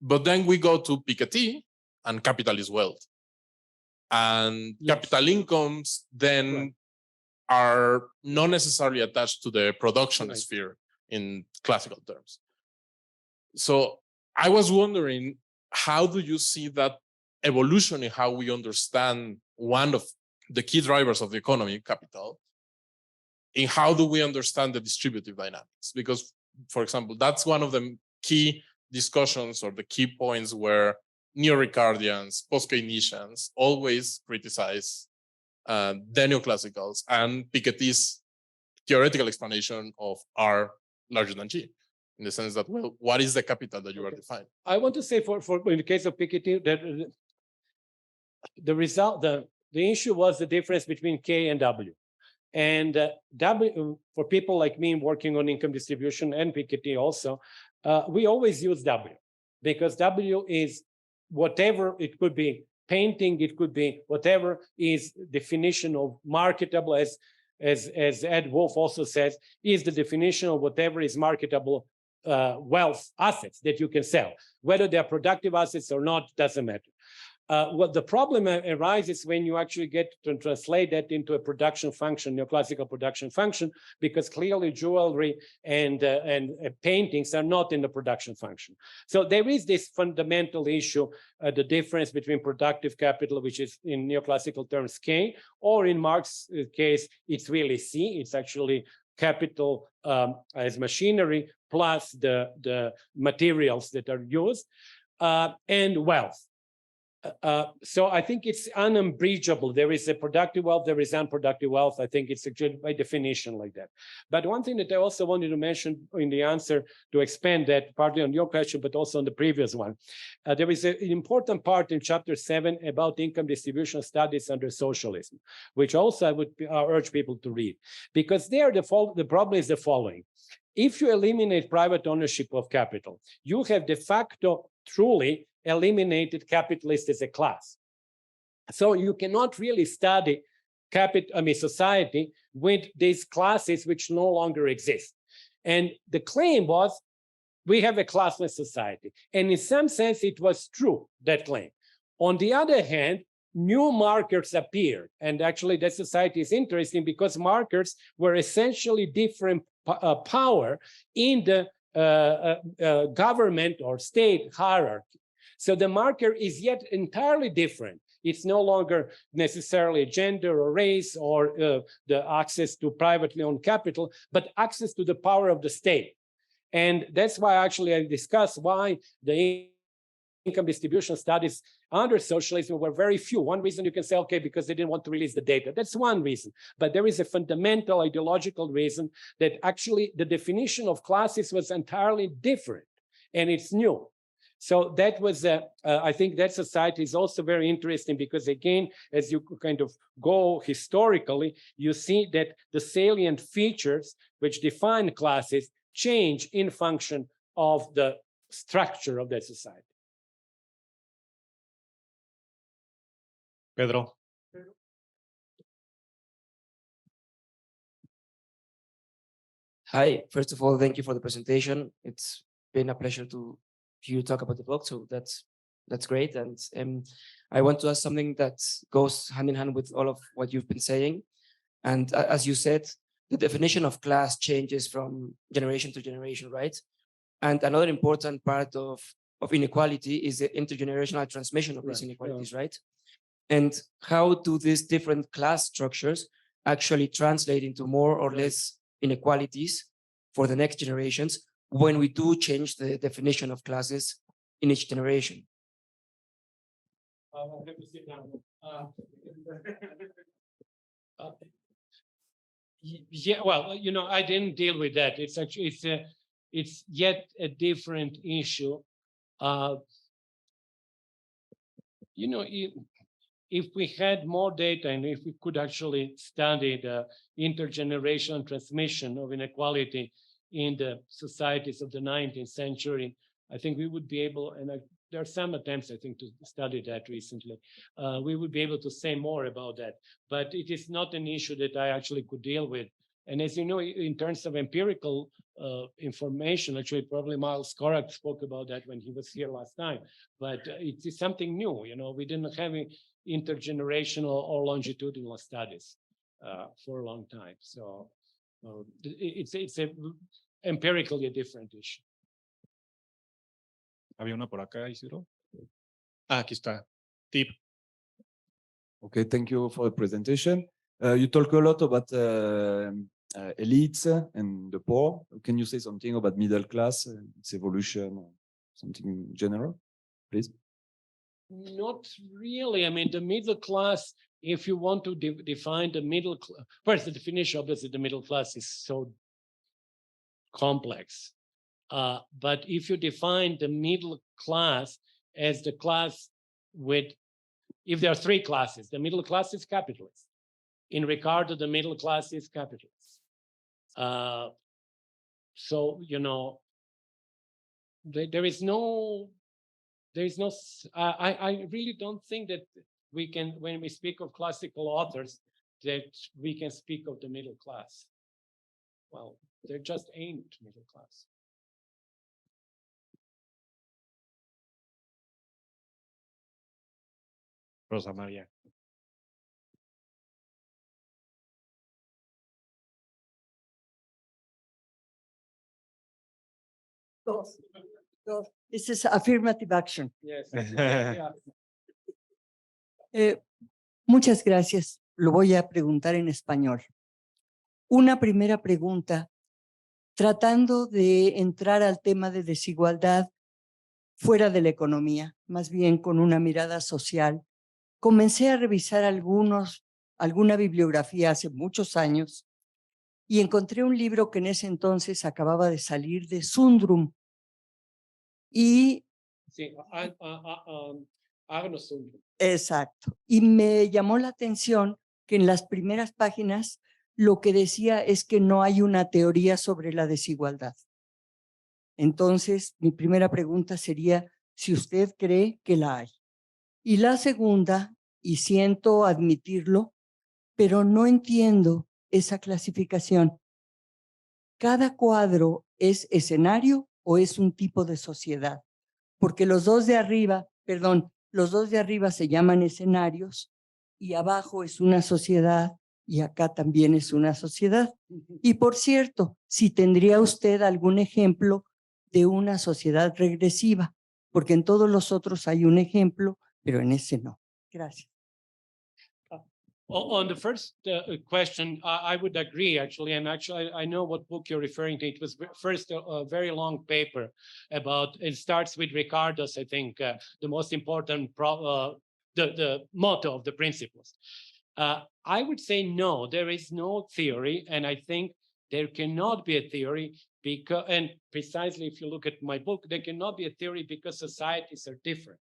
But then we go to Piketty, and capital is wealth. And yes, capital incomes then right, are not necessarily attached to the production right, sphere in classical terms. So I was wondering, how do you see that evolution in how we understand one of the key drivers of the economy, capital, and how do we understand the distributive dynamics? Because, for example, that's one of the key discussions or the key points where neo-Ricardians, post-Keynesians always criticize the neoclassicals and Piketty's theoretical explanation of R larger than G. in the sense that, well, what is the capital that you are defining?
I want to say for in the case of Piketty that the result, the issue was the difference between K and W. And W, for people like me working on income distribution and Piketty also, we always use W because W is whatever, it could be painting, it could be whatever is definition of marketable, as Ed Wolf also says, is the definition of whatever is marketable wealth assets that you can sell. Whether they're productive assets or not, doesn't matter. What the problem arises when you actually get to translate that into a production function, neoclassical production function, because clearly jewelry and paintings are not in the production function. So there is this fundamental issue, the difference between productive capital, which is in neoclassical terms K, or in Marx's case, it's really C. It's actually capital as machinery plus the materials that are used, and wealth. So I think it's unbridgeable. There is a productive wealth, there is unproductive wealth. I think it's actually by definition like that. But one thing that I also wanted to mention in the answer to expand that partly on your question, but also on the previous one, there is an important part in chapter 7 about income distribution studies under socialism, which also I would urge people to read, because there the problem is the following. If you eliminate private ownership of capital, you have de facto truly eliminated capitalists as a class. So you cannot really study society with these classes which no longer exist. And the claim was, we have a classless society. And in some sense, it was true, that claim. On the other hand, new markers appeared. And actually, that society is interesting because markers were essentially different power in the government or state hierarchy. So the marker is yet entirely different. It's no longer necessarily gender or race or the access to privately owned capital, but access to the power of the state. And that's why actually I discussed why the income distribution studies under socialism were very few. One reason you can say, okay, because they didn't want to release the data. That's one reason. But there is a fundamental ideological reason that actually the definition of classes was entirely different, and it's new. So that was, I think that society is also very interesting because again, as you kind of go historically, you see that the salient features which define classes change in function of the structure of that society.
Pedro.
Hi, first of all, thank you for the presentation. It's been a pleasure to hear you talk about the book, so that's great. And I want to ask something that goes hand in hand with all of what you've been saying. And as you said, the definition of class changes from generation to generation, right? And another important part of inequality is the intergenerational transmission of these inequalities, right? And how do these different class structures actually translate into more or less inequalities for the next generations when we do change the definition of classes in each generation?
I'll have to sit down. Yeah, well, you know, I didn't deal with that. It's actually it's yet a different issue. You know, if we had more data and if we could actually study the intergenerational transmission of inequality in the societies of the 19th century, I think we would be able, and there are some attempts, I think, to study that recently. We would be able to say more about that, but it is not an issue that I actually could deal with. And as you know, in terms of empirical information, actually, probably Miles Korak spoke about that when he was here last time, but it is something new. You know, we didn't have intergenerational or longitudinal studies for a long time. So it's empirically a different issue.
Había una por acá, Isidro. Aquí está. Tip.
Okay, thank you for the presentation. You talk a lot about elites and the poor. Can you say something about middle class, its evolution, or something general, please?
Not really. I mean, the middle class, if you want to define the middle class, first, the definition, obviously, the middle class is so complex. But if you define the middle class as the class with, if there are three classes, the middle class is capitalist. In Ricardo, the middle class is capitalist. So, you know, there is no, I really don't think that we can, when we speak of classical authors, that we can speak of the middle class. Well, there just ain't middle class.
Rosa María.
Dos. This is affirmative action.
Yes.
Muchas gracias. Lo voy a preguntar en español. Una primera pregunta, tratando de entrar al tema de desigualdad fuera de la economía, más bien con una mirada social. Comencé a revisar alguna bibliografía hace muchos años y encontré un libro que en ese entonces acababa de salir de Sundrum. Y
Sí, Agnos Sundrum.
exacto. Y me llamó la atención que en las primeras páginas lo que decía es que no hay una teoría sobre la desigualdad. Entonces, mi primera pregunta sería si usted cree que la hay. Y la segunda, y siento admitirlo, pero no entiendo esa clasificación. ¿Cada cuadro es escenario o es un tipo de sociedad? Porque los dos de arriba se llaman escenarios y abajo es una sociedad y acá también es una sociedad. Y por cierto, si tendría usted algún ejemplo de una sociedad regresiva, porque en todos los otros hay un ejemplo, pero en ese no. Gracias.
On the first question, I would agree, actually. And actually, I know what book you're referring to. It was first a very long paper about, it starts with Ricardo's, I think, the most important, the motto of the principles. I would say no, there is no theory. And I think there cannot be a theory because, and precisely if you look at my book, there cannot be a theory because societies are different.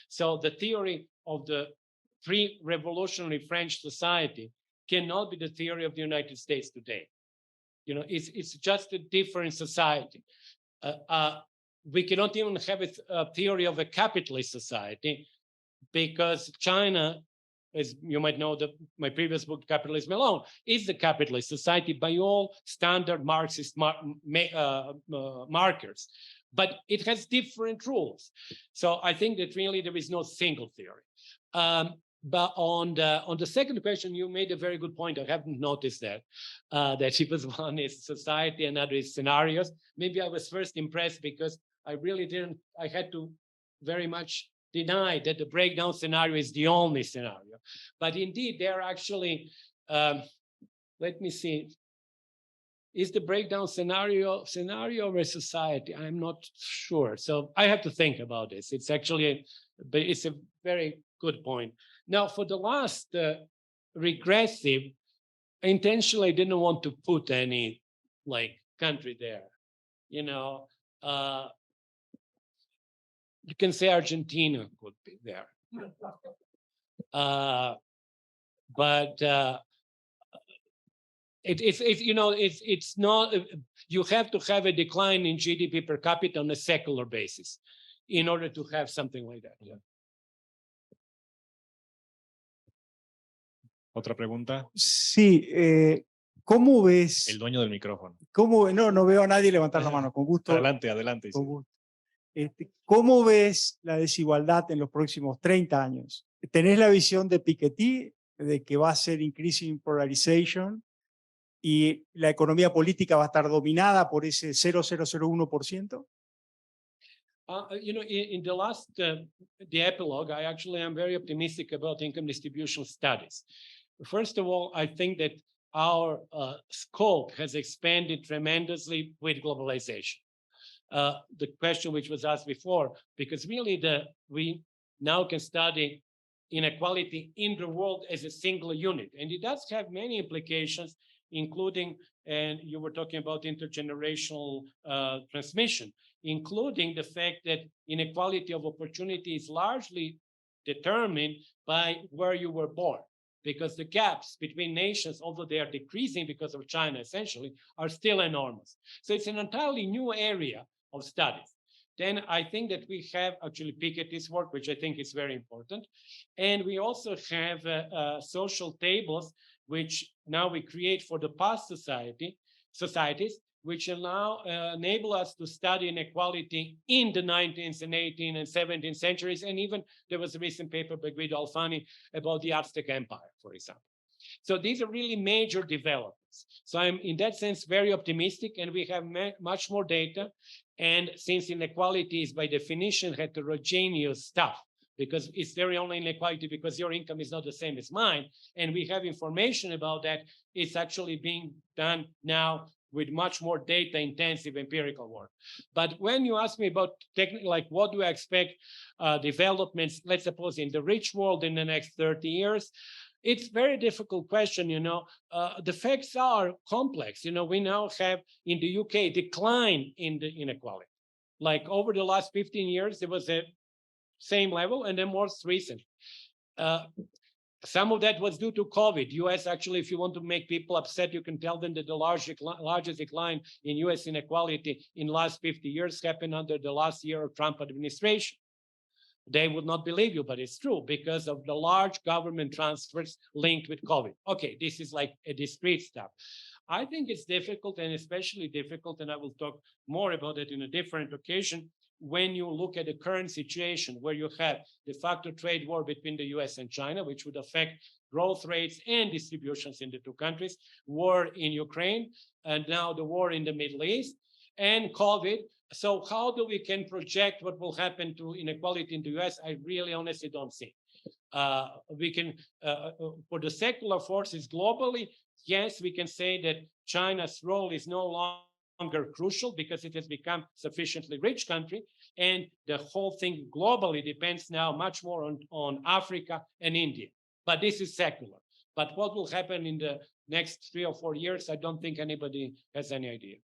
So the theory of the pre-revolutionary French society cannot be the theory of the United States today. You know, it's just a different society. We cannot even have a theory of a capitalist society because China, as you might know, my previous book, Capitalism Alone, is the capitalist society by all standard Marxist markers. But it has different rules. So I think that really there is no single theory. But on the second question, you made a very good point. I haven't noticed that it was one is society and other is scenarios. Maybe I was first impressed because I really didn't, I had to very much deny that the breakdown scenario is the only scenario. But indeed, they're actually, let me see, is the breakdown scenario of a society? I'm not sure. So I have to think about this. It's actually, but it's a very good point. Now, for the last regressive, I intentionally didn't want to put any like country there. You know, you can say Argentina could be there. But it's not, you have to have a decline in GDP per capita on a secular basis in order to have something like that. Yeah.
¿Otra pregunta?
Sí, ¿cómo ves?
El dueño del micrófono.
No veo a nadie levantar la mano, con gusto.
Adelante.
Con gusto. ¿Cómo ves la desigualdad en los próximos 30 años? ¿Tenés la visión de Piketty de que va a ser increasing polarization y la economía política va a estar dominada por ese 0,001%?
In the last, the epilogue, I actually am very optimistic about income distribution studies. First of all, I think that our scope has expanded tremendously with globalization. The question which was asked before, because really we now can study inequality in the world as a single unit. And it does have many implications, including and you were talking about intergenerational transmission, including the fact that inequality of opportunity is largely determined by where you were born, because the gaps between nations, although they are decreasing because of China essentially, are still enormous. So it's an entirely new area of studies. Then I think that we have actually Piketty's work, which I think is very important. And we also have social tables, which now we create for the past societies, which now enable us to study inequality in the 19th and 18th and 17th centuries. And even there was a recent paper by Guido Alfani about the Aztec Empire, for example. So these are really major developments. So I'm in that sense very optimistic, and we have much more data. And since inequality is by definition heterogeneous stuff, because it's very only inequality because your income is not the same as mine, and we have information about that, it's actually being done now with much more data-intensive empirical work. But when you ask me about like what do I expect developments, let's suppose in the rich world in the next 30 years, it's a very difficult question, you know. The facts are complex. You know, we now have in the UK decline in the inequality. Like over the last 15 years, there was a same level, and then most recent. Some of that was due to COVID. US actually, if you want to make people upset, you can tell them that the largest decline in US inequality in the last 50 years happened under the last year of Trump administration. They would not believe you, but it's true because of the large government transfers linked with COVID. Okay, this is like a discrete stuff. I think it's difficult, and especially difficult, and I will talk more about it in a different occasion, when you look at the current situation where you have de facto trade war between the US and China, which would affect growth rates and distributions in the two countries, war in Ukraine, and now the war in the Middle East, and COVID. So how do we can project what will happen to inequality in the US? I really honestly don't see. We can, for the secular forces globally, yes, we can say that China's role is no longer crucial because it has become sufficiently rich country, and the whole thing globally depends now much more on Africa and India. But this is secular. But what will happen in the next 3 or 4 years, I don't think anybody has any idea.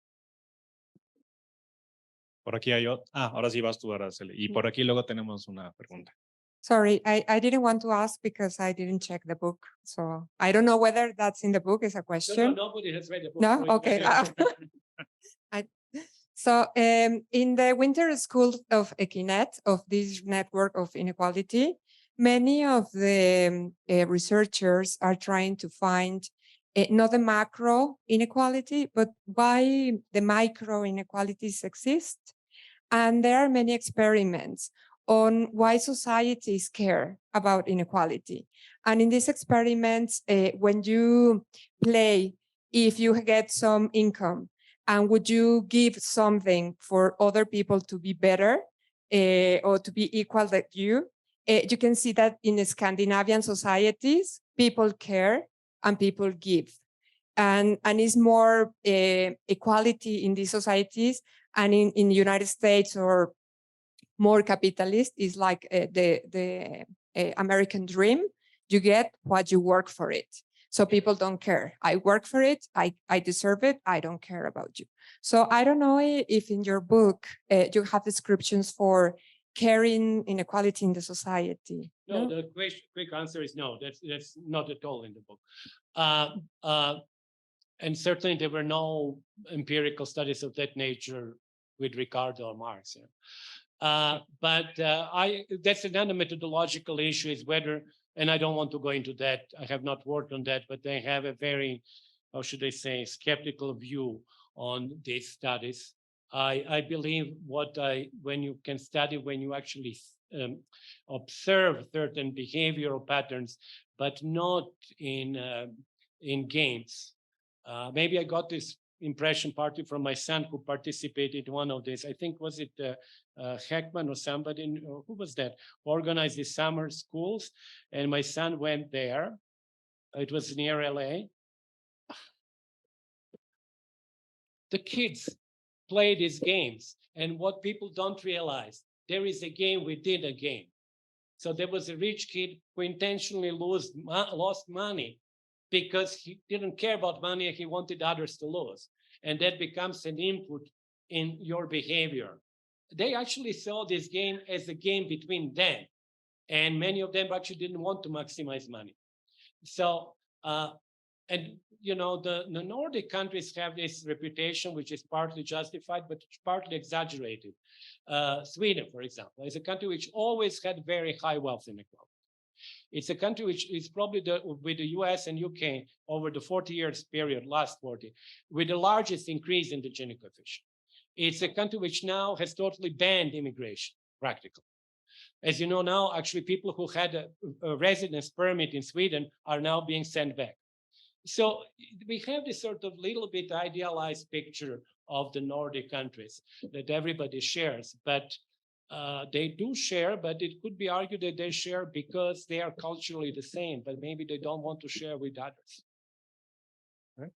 Por aquí hay otro. Ahora sí vas tú, Araceli. Y por aquí luego tenemos una pregunta.
Sorry, I didn't want to ask because I didn't check the book. So I don't know whether that's in the book is a question.
No, nobody has read the book.
No? Okay. So in the Winter School of Equinet, of this network of inequality, many of the researchers are trying to find not the macro inequality, but why the micro inequalities exist. And there are many experiments on why societies care about inequality. And in these experiments, when you play, if you get some income, and would you give something for other people to be better or to be equal to you, you can see that in Scandinavian societies, people care and people give. And it's more equality in these societies, and in the United States or more capitalist is like the American dream. You get what you work for it. So people don't care. I work for it. I deserve it. I don't care about you. So I don't know if in your book you have descriptions for caring inequality in the society.
No, the quick answer is no. That's not at all in the book. And certainly there were no empirical studies of that nature with Ricardo or Marx. But that's another methodological issue, is whether, and I don't want to go into that, I have not worked on that, but they have a very, how should I say, skeptical view on these studies. I believe when you can study, when you actually observe certain behavioral patterns, but not in games. Maybe I got this impression partly from my son, who participated in one of these. I think, was it Heckman or somebody, or who was that, organized these summer schools, and my son went there. It was near LA. The kids play these games, and what people don't realize, there is a game within a game. So there was a rich kid who intentionally lost money because he didn't care about money, he wanted others to lose. And that becomes an input in your behavior. They actually saw this game as a game between them. And many of them actually didn't want to maximize money. So, and you know, the Nordic countries have this reputation, which is partly justified, but partly exaggerated. Sweden, for example, is a country which always had very high wealth inequality. It's a country which is probably with the US and UK over the 40 years period, last 40, with the largest increase in the Gini coefficient. It's a country which now has totally banned immigration, practically. As you know now, actually people who had a residence permit in Sweden are now being sent back. So we have this sort of little bit idealized picture of the Nordic countries that everybody shares, but they do share, but it could be argued that they share because they are culturally the same, but maybe they don't want to share with others. Right?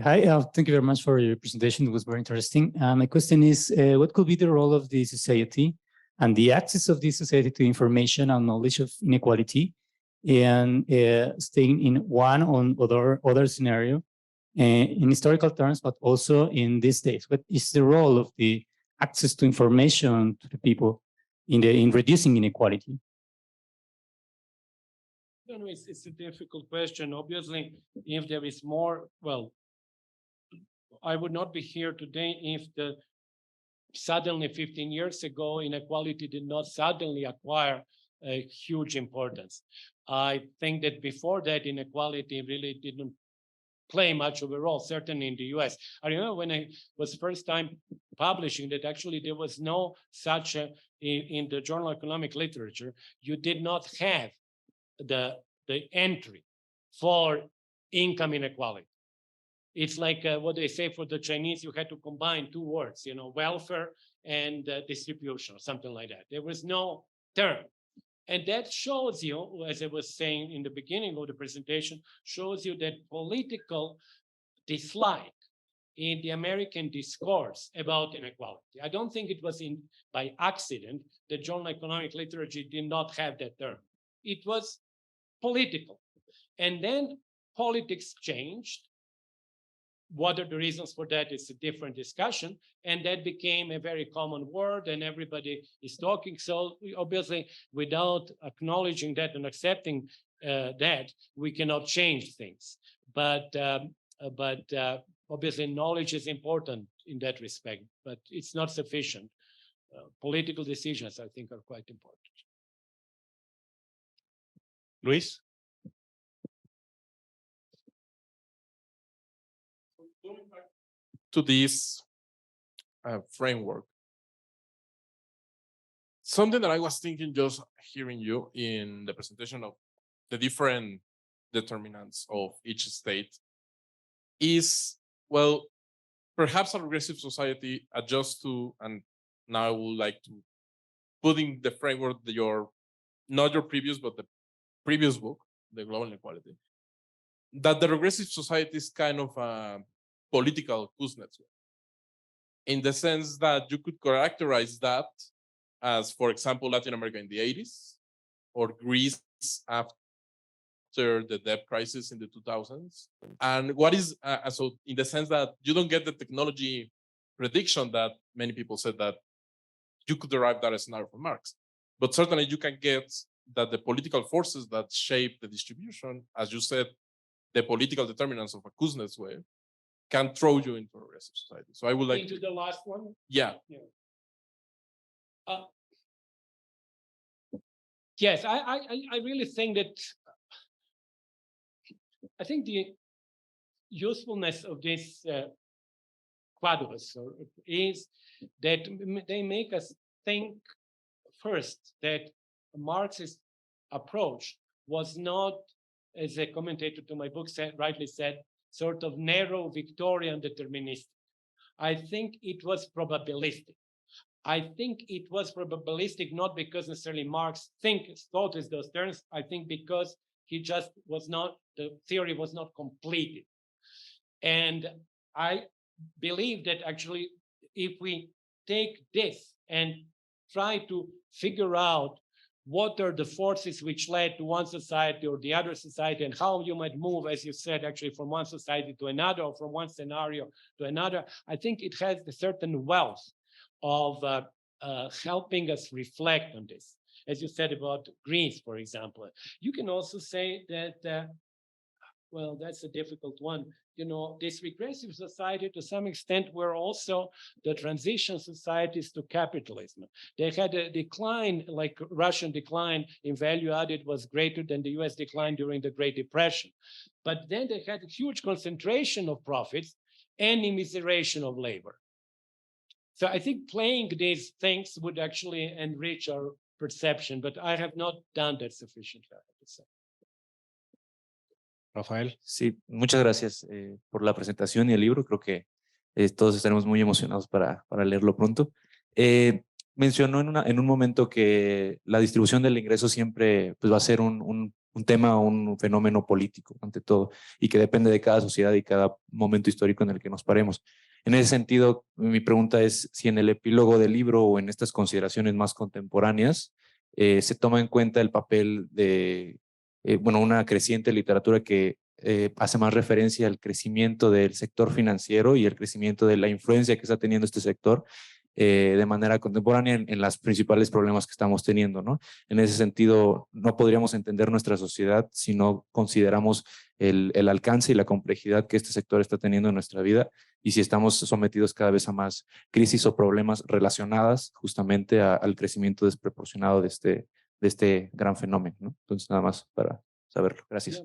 Hi, thank you very much for your presentation. It was very interesting. My question is, what could be the role of the society and the access of the society to information and knowledge of inequality, and staying in one or other scenario in historical terms, but also in these days? What is the role of the access to information to the people in reducing inequality?
No, it's a difficult question. Obviously, if there is more, well, I would not be here today if suddenly 15 years ago, inequality did not suddenly acquire a huge importance. I think that before that, inequality really didn't play much of a role, certainly in the US. I remember when I was first time publishing that actually there was no such, in the journal of economic literature, you did not have the entry for income inequality. It's like what they say for the Chinese, you had to combine two words, you know, welfare and distribution or something like that. There was no term. And that shows you, as I was saying in the beginning of the presentation, shows you that political dislike in the American discourse about inequality. I don't think it was by accident the journal of economic literature did not have that term. It was political. And then politics changed. What are the reasons for that? It's a different discussion. And that became a very common word and everybody is talking. So obviously, without acknowledging that and accepting that, we cannot change things. But obviously, knowledge is important in that respect, but it's not sufficient. Political decisions, I think, are quite important.
Luis?
Going back to this framework, something that I was thinking just hearing you in the presentation of the different determinants of each state is, well, perhaps a regressive society adjusts to, and now I would like to put in the framework not your previous, but the previous book, The Global Inequality, that the regressive society is kind of a political 𝙎𝙚𝙨𝙞𝙬𝙪𝙖𝙧𝙞𝙪, in the sense that you could characterize that as, for example, Latin America in the 80s, or Greece after the debt crisis in the 2000s. And what is, so in the sense that you don't get the technology prediction that many people said that you could derive that scenario from Marx. But certainly you can get that the political forces that shape the distribution, as you said, the political determinants of a 𝙎𝙚𝙨𝙬𝙀 can throw you into a regressive society. So I would like
into the last one.
Yeah.
Yes, I really think that I think the usefulness of this quadrus is that they make us think first that Marxist approach was not, as a commentator to my book rightly said, sort of narrow Victorian deterministic. I think it was probabilistic. I think it was probabilistic not because necessarily Marx thought in those terms. I think because he just was not, the theory was not completed. And I believe that actually, if we take this and try to figure out what are the forces which led to one society or the other society, and how you might move, as you said, actually from one society to another, or from one scenario to another. I think it has a certain wealth of helping us reflect on this. As you said about Greece, for example, you can also say that, well, that's a difficult one. You know, this regressive society, to some extent, were also the transition societies to capitalism. They had a decline, like Russian decline in value added was greater than the US decline during the Great Depression. But then they had a huge concentration of profits and immiseration of labor. So I think playing these things would actually enrich our perception, but I have not done that sufficiently, I have to say.
Rafael.
Sí, muchas gracias por la presentación y el libro. Creo que todos estaremos muy emocionados para leerlo pronto. Mencionó en un momento que la distribución del ingreso siempre pues, va a ser un tema, un fenómeno político ante todo, y que depende de cada sociedad y cada momento histórico en el que nos paremos. En ese sentido, mi pregunta es si en el epílogo del libro o en estas consideraciones más contemporáneas se toma en cuenta el papel de bueno, una creciente literatura que hace más referencia al crecimiento del sector financiero y el crecimiento de la influencia que está teniendo este sector de manera contemporánea en los principales problemas que estamos teniendo, ¿no? En ese sentido, no podríamos entender nuestra sociedad si no consideramos el alcance y la complejidad que este sector está teniendo en nuestra vida, y si estamos sometidos cada vez a más crisis o problemas relacionadas justamente al crecimiento desproporcionado de este gran fenómeno, ¿no? Entonces, nada más para saberlo. Gracias.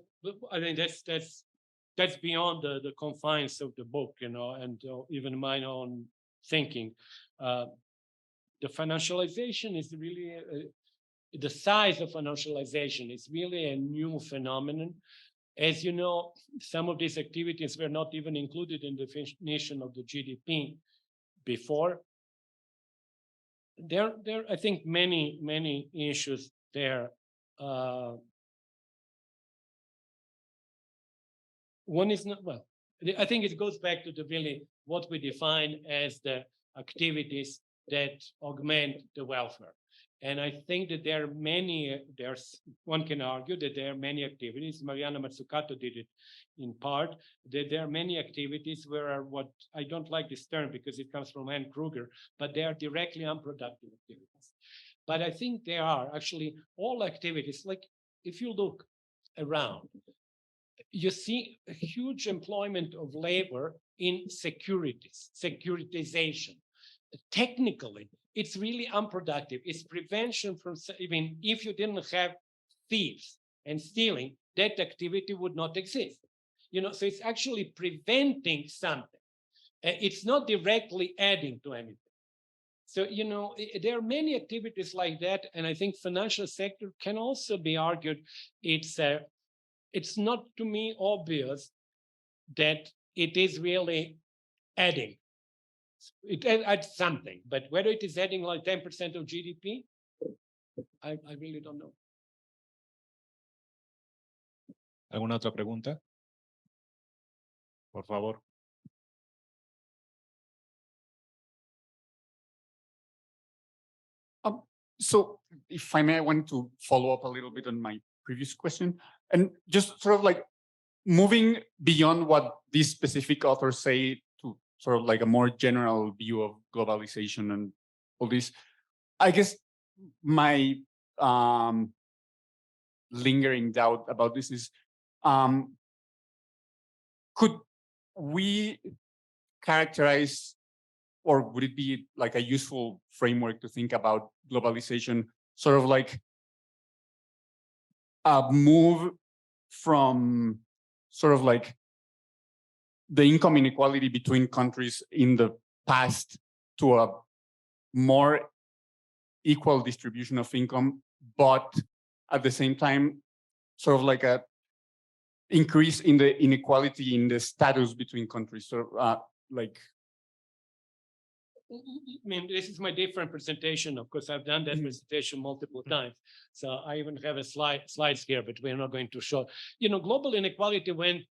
I mean, that's beyond the confines of the book, you know, and even my own thinking. The financialization is really, the size of financialization is really a new phenomenon. As you know, some of these activities were not even included in the definition of the GDP before. There, I think, many issues there. One is not, well, I think it goes back to the really what we define as the activities that augment the welfare. And I think that there are many, one can argue that there are many activities, Mariana Mazzucato did it in part, that there are many activities where what, I don't like this term because it comes from Ann Kruger, but they are directly unproductive activities. But I think there are actually all activities, like if you look around, you see a huge employment of labor in securities, securitization. Technically, it's really unproductive. It's prevention from, I mean, if you didn't have thieves and stealing, that activity would not exist. You know, so it's actually preventing something. It's not directly adding to anything. So, you know, there are many activities like that. And I think financial sector can also be argued. It's not to me obvious that it is really adding. It adds something, but whether it is adding like 10% of GDP, I really don't know.
¿Alguna otra pregunta? Por favor.
So if I may, I want to follow up a little bit on my previous question, and just sort of like moving beyond what these specific authors say to sort of like a more general view of globalization and all this. I guess my lingering doubt about this is, could we characterize, or would it be like a useful framework to think about globalization sort of like a move from sort of like the income inequality between countries in the past to a more equal distribution of income, but at the same time, sort of like a increase in the inequality in the status between countries. So like,
I mean, this is my different presentation. Of course, I've done that presentation multiple times. So I even have a slides here, but we're not going to show. You know, global inequality went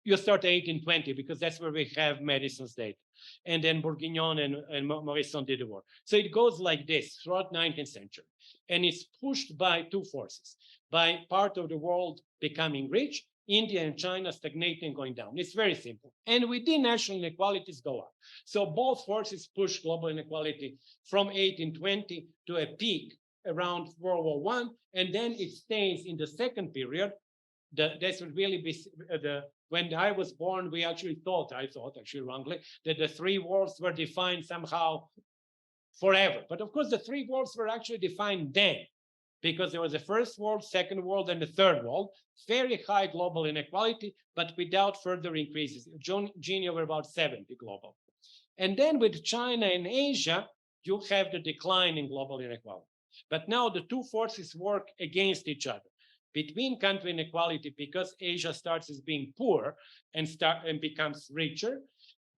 you start 1820 because that's where we have Madison's data. And then Bourguignon and Morisson did the work. So it goes like this throughout 19th century. And it's pushed by two forces, by part of the world becoming rich, India and China stagnating, going down. It's very simple. And within national inequalities go up. So both forces push global inequality from 1820 to a peak around World War I, and then it stays in the second period. This would really be when I was born, we actually thought, I thought actually wrongly, that the three worlds were defined somehow forever. But of course, the three worlds were actually defined then, because there was a first world, second world, and the third world. Very high global inequality, but without further increases. Gini over about 70 global. And then with China and Asia, you have the decline in global inequality. But now the two forces work against each other. Between country inequality, because Asia starts as being poor and becomes richer.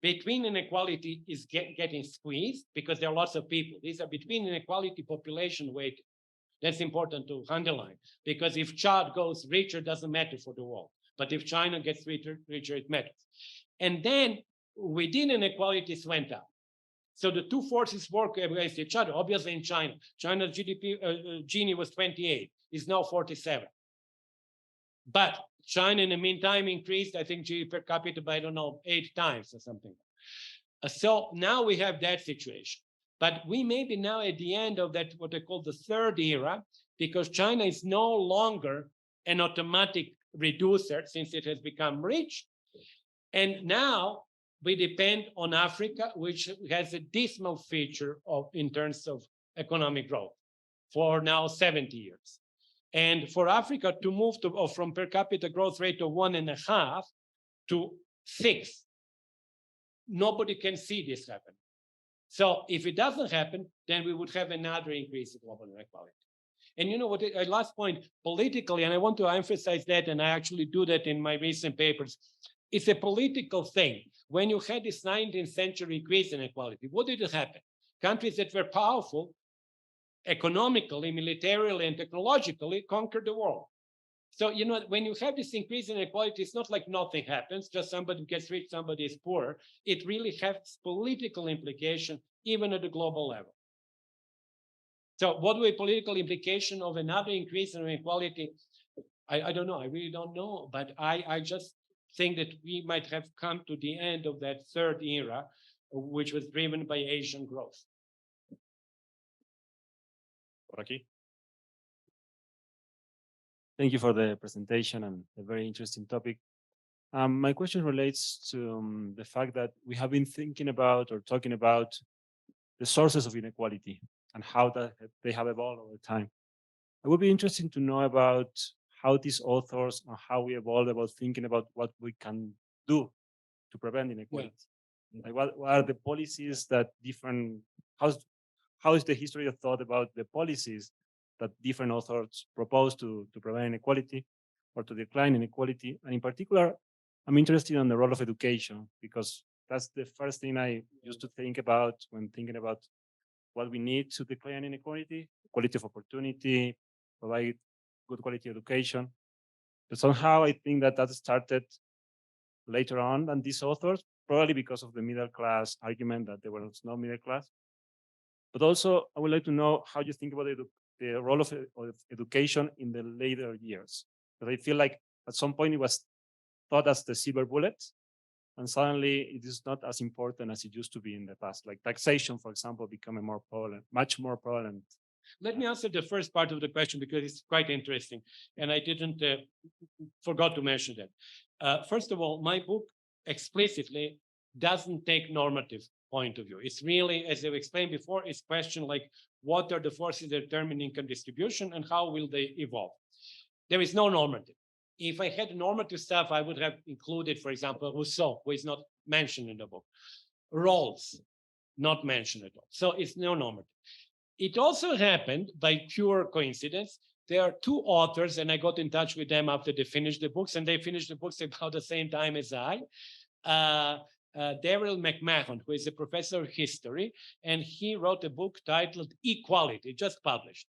Between inequality is getting squeezed because there are lots of people. These are between inequality population weight. That's important to underline, because if Chad goes richer, doesn't matter for the world. But if China gets richer, it matters. And then within inequalities went up. So the two forces work against each other. Obviously in China, China's GDP, Gini was 28, is now 47. But China in the meantime increased, I think, GDP per capita by, I don't know, 8 times or something. So now we have that situation. But we may be now at the end of that, what they call the third era, because China is no longer an automatic reducer since it has become rich. And now we depend on Africa, which has a dismal feature in terms of economic growth for now 70 years. And for Africa to move from per capita growth rate of 1.5 to 6, nobody can see this happen. So if it doesn't happen, then we would have another increase in global inequality. And you know what, last point, politically, and I want to emphasize that, and I actually do that in my recent papers, it's a political thing. When you had this 19th century increase in inequality, what did happen? Countries that were powerful, economically, militarily, and technologically conquered the world. So, you know, when you have this increase in inequality, it's not like nothing happens, just somebody gets rich, somebody is poor. It really has political implication, even at the global level. So what will be political implication of another increase in inequality? I don't know, I really don't know, but I just think that we might have come to the end of that third era, which was driven by Asian growth.
Por aquí.
Thank you for the presentation and a very interesting topic. My question relates to the fact that we have been thinking about or talking about the sources of inequality and how they have evolved over time. It would be interesting to know about how these authors or how we evolved about thinking about what we can do to prevent inequality. Yeah. Like what are the policies that different, how is the history of thought about the policies that different authors propose to prevent inequality or to decline inequality? And in particular, I'm interested in the role of education, because that's the first thing I used to think about when thinking about what we need to decline inequality, quality of opportunity, provide good quality education. But somehow I think that started later on than these authors, probably because of the middle class argument that there was no middle class. But also, I would like to know how you think about the role of education in the later years. Because I feel like at some point it was thought as the silver bullet, and suddenly it is not as important as it used to be in the past. Like taxation, for example, became much more prevalent.
Let me answer the first part of the question because it's quite interesting, and I didn't forgot to mention that. First of all, my book explicitly doesn't take normative point of view. It's really, as I explained before, it's question like what are the forces that determine income distribution and how will they evolve? There is no normative. If I had normative stuff, I would have included, for example, Rousseau, who is not mentioned in the book. Rawls, not mentioned at all. So it's no normative. It also happened by pure coincidence. There are two authors, and I got in touch with them after they finished the books, and they finished the books about the same time as I. Daryl McMahon, who is a professor of history, and he wrote a book titled Equality, just published.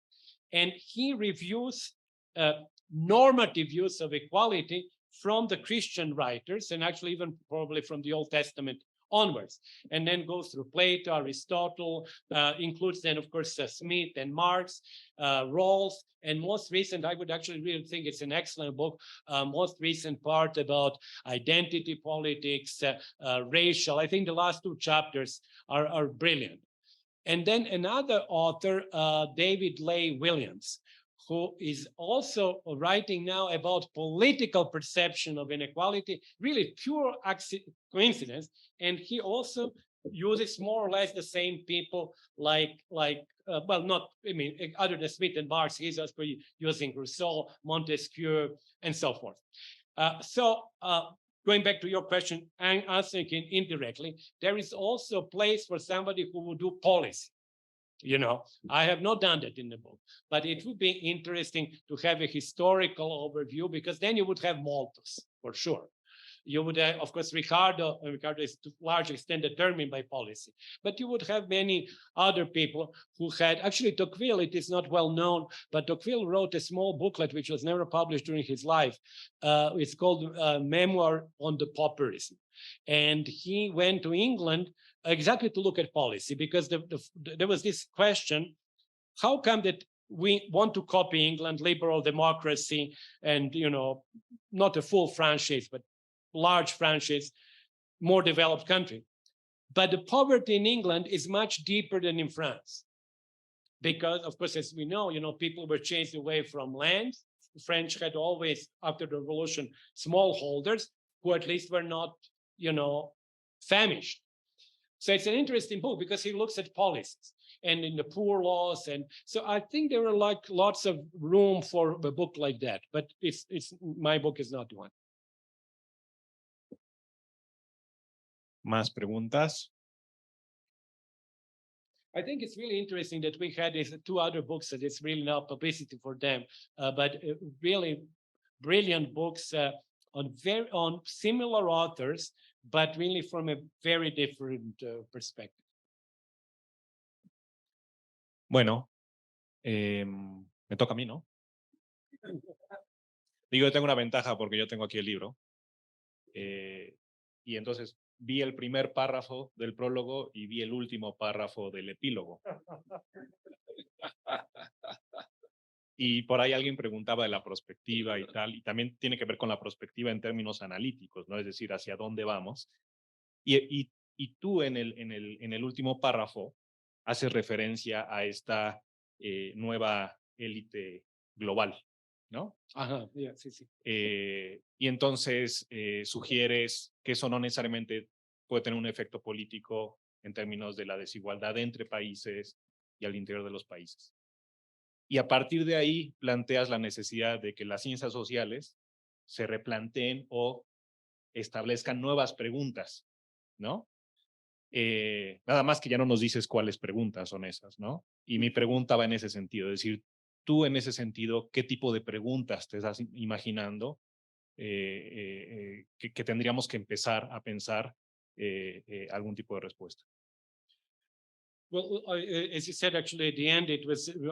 And he reviews normative use of equality from the Christian writers, and actually even probably from the Old Testament onwards, and then goes through Plato, Aristotle, includes then, of course, Smith and Marx, Rawls, and most recent, I would actually really think it's an excellent book, most recent part about identity politics, racial. I think the last two chapters are brilliant. And then another author, David Leigh Williams, who is also writing now about political perception of inequality, really pure coincidence. And he also uses more or less the same people well, not, I mean, other than Smith and Marx, he's also using Rousseau, Montesquieu, and so forth. Going back to your question and answering it indirectly, there is also a place for somebody who will do policy. You know, I have not done that in the book, but it would be interesting to have a historical overview, because then you would have Malthus for sure. You would have, of course, Ricardo is to a large extent determined by policy, but you would have many other people who had, actually Tocqueville, it is not well known, but Tocqueville wrote a small booklet which was never published during his life. It's called Memoir on the Pauperism. And he went to England exactly to look at policy, because there was this question, how come that we want to copy England, liberal democracy, and, you know, not a full franchise, but large franchise, more developed country. But the poverty in England is much deeper than in France. Because, of course, as we know, you know, people were chased away from land. The French had always, after the revolution, smallholders who at least were not, you know, famished. So it's an interesting book because he looks at policies and in the poor laws. And so I think there are like lots of room for a book like that, but my book is not one.
¿Más preguntas?
I think it's really interesting that we had these two other books that it's really not publicity for them, but really brilliant books on similar authors, but really from a very different perspective.
Bueno, me toca a mí, ¿no? Digo, yo tengo una ventaja porque yo tengo aquí el libro. Y entonces vi el primer párrafo del prólogo y vi el último párrafo del epílogo. Y por ahí alguien preguntaba de la perspectiva y tal, y también tiene que ver con la perspectiva en términos analíticos, ¿no? Es decir, hacia dónde vamos. Y tú en el último párrafo haces referencia a esta nueva élite global, ¿no?
Ajá, sí, sí.
Y entonces sugieres que eso no necesariamente puede tener un efecto político en términos de la desigualdad entre países y al interior de los países. Y a partir de ahí planteas la necesidad de que las ciencias sociales se replanteen o establezcan nuevas preguntas, ¿no? Nada más que ya no nos dices cuáles preguntas son esas, ¿no? Y mi pregunta va en ese sentido, es decir, tú en ese sentido, ¿qué tipo de preguntas te estás imaginando que tendríamos que empezar a pensar algún tipo de respuesta?
Well, as you said, actually, at the end,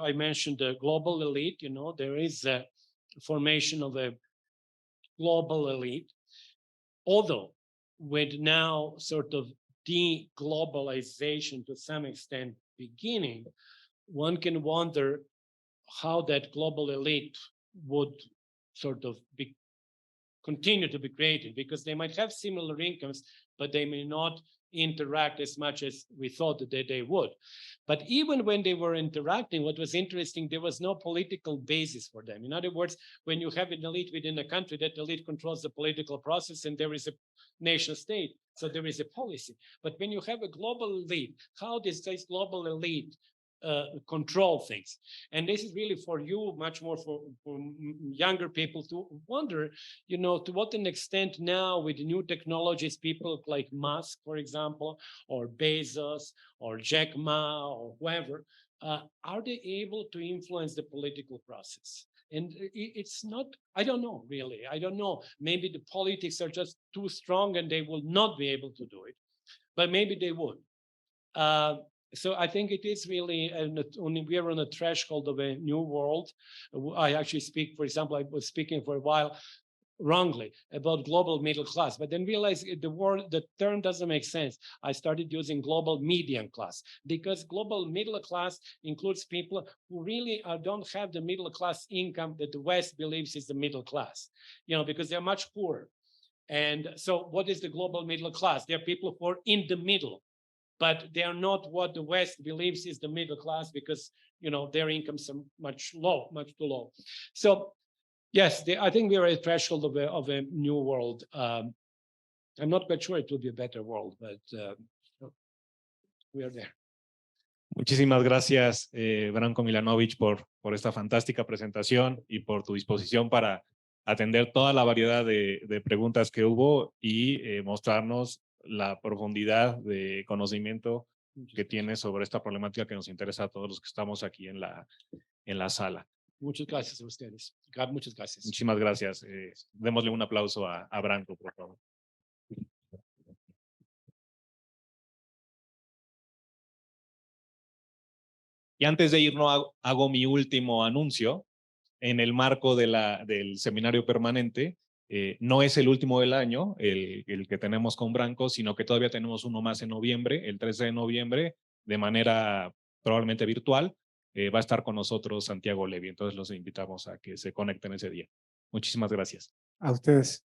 I mentioned the global elite. You know, there is a formation of a global elite, although with now sort of de-globalization to some extent beginning, one can wonder how that global elite would sort of continue to be created, because they might have similar incomes, but they may not interact as much as we thought that they would. But even when they were interacting, what was interesting, there was no political basis for them. In other words, when you have an elite within a country, that elite controls the political process and there is a nation state, so there is a policy. But when you have a global elite, how does this global elite control things? And this is really for you, much more for younger people to wonder, you know, to what an extent now with new technologies, people like Musk, for example, or Bezos, or Jack Ma, or whoever, are they able to influence the political process? And it's not, I don't know, really. I don't know. Maybe the politics are just too strong and they will not be able to do it, but maybe they would. So I think it is really, we are on a threshold of a new world. I actually speak, for example, I was speaking for a while wrongly about global middle class, but then realized the term doesn't make sense. I started using global median class because global middle class includes people who really don't have the middle class income that the West believes is the middle class, because they're much poorer. And so what is the global middle class? They're people who are in the middle, but they are not what the West believes is the middle class because, their incomes are much too low. So yes, I think we are at the threshold of a new world. I'm not quite sure it will be a better world, but we are there.
Muchísimas gracias, Branko Milanovic, por esta fantástica presentación y por tu disposición para atender toda la variedad de preguntas que hubo y mostrarnos la profundidad de conocimiento que tienes sobre esta problemática que nos interesa a todos los que estamos aquí en la sala.
Muchas gracias a ustedes. Muchas gracias.
Muchísimas gracias. Démosle un aplauso a Branko, por favor. Y antes de irnos, hago mi último anuncio. En el marco del seminario permanente, no es el último del año, el que tenemos con Branko, sino que todavía tenemos uno más en noviembre, el 13 de noviembre, de manera probablemente virtual. Va a estar con nosotros Santiago Levy, entonces los invitamos a que se conecten ese día. Muchísimas gracias.
A ustedes.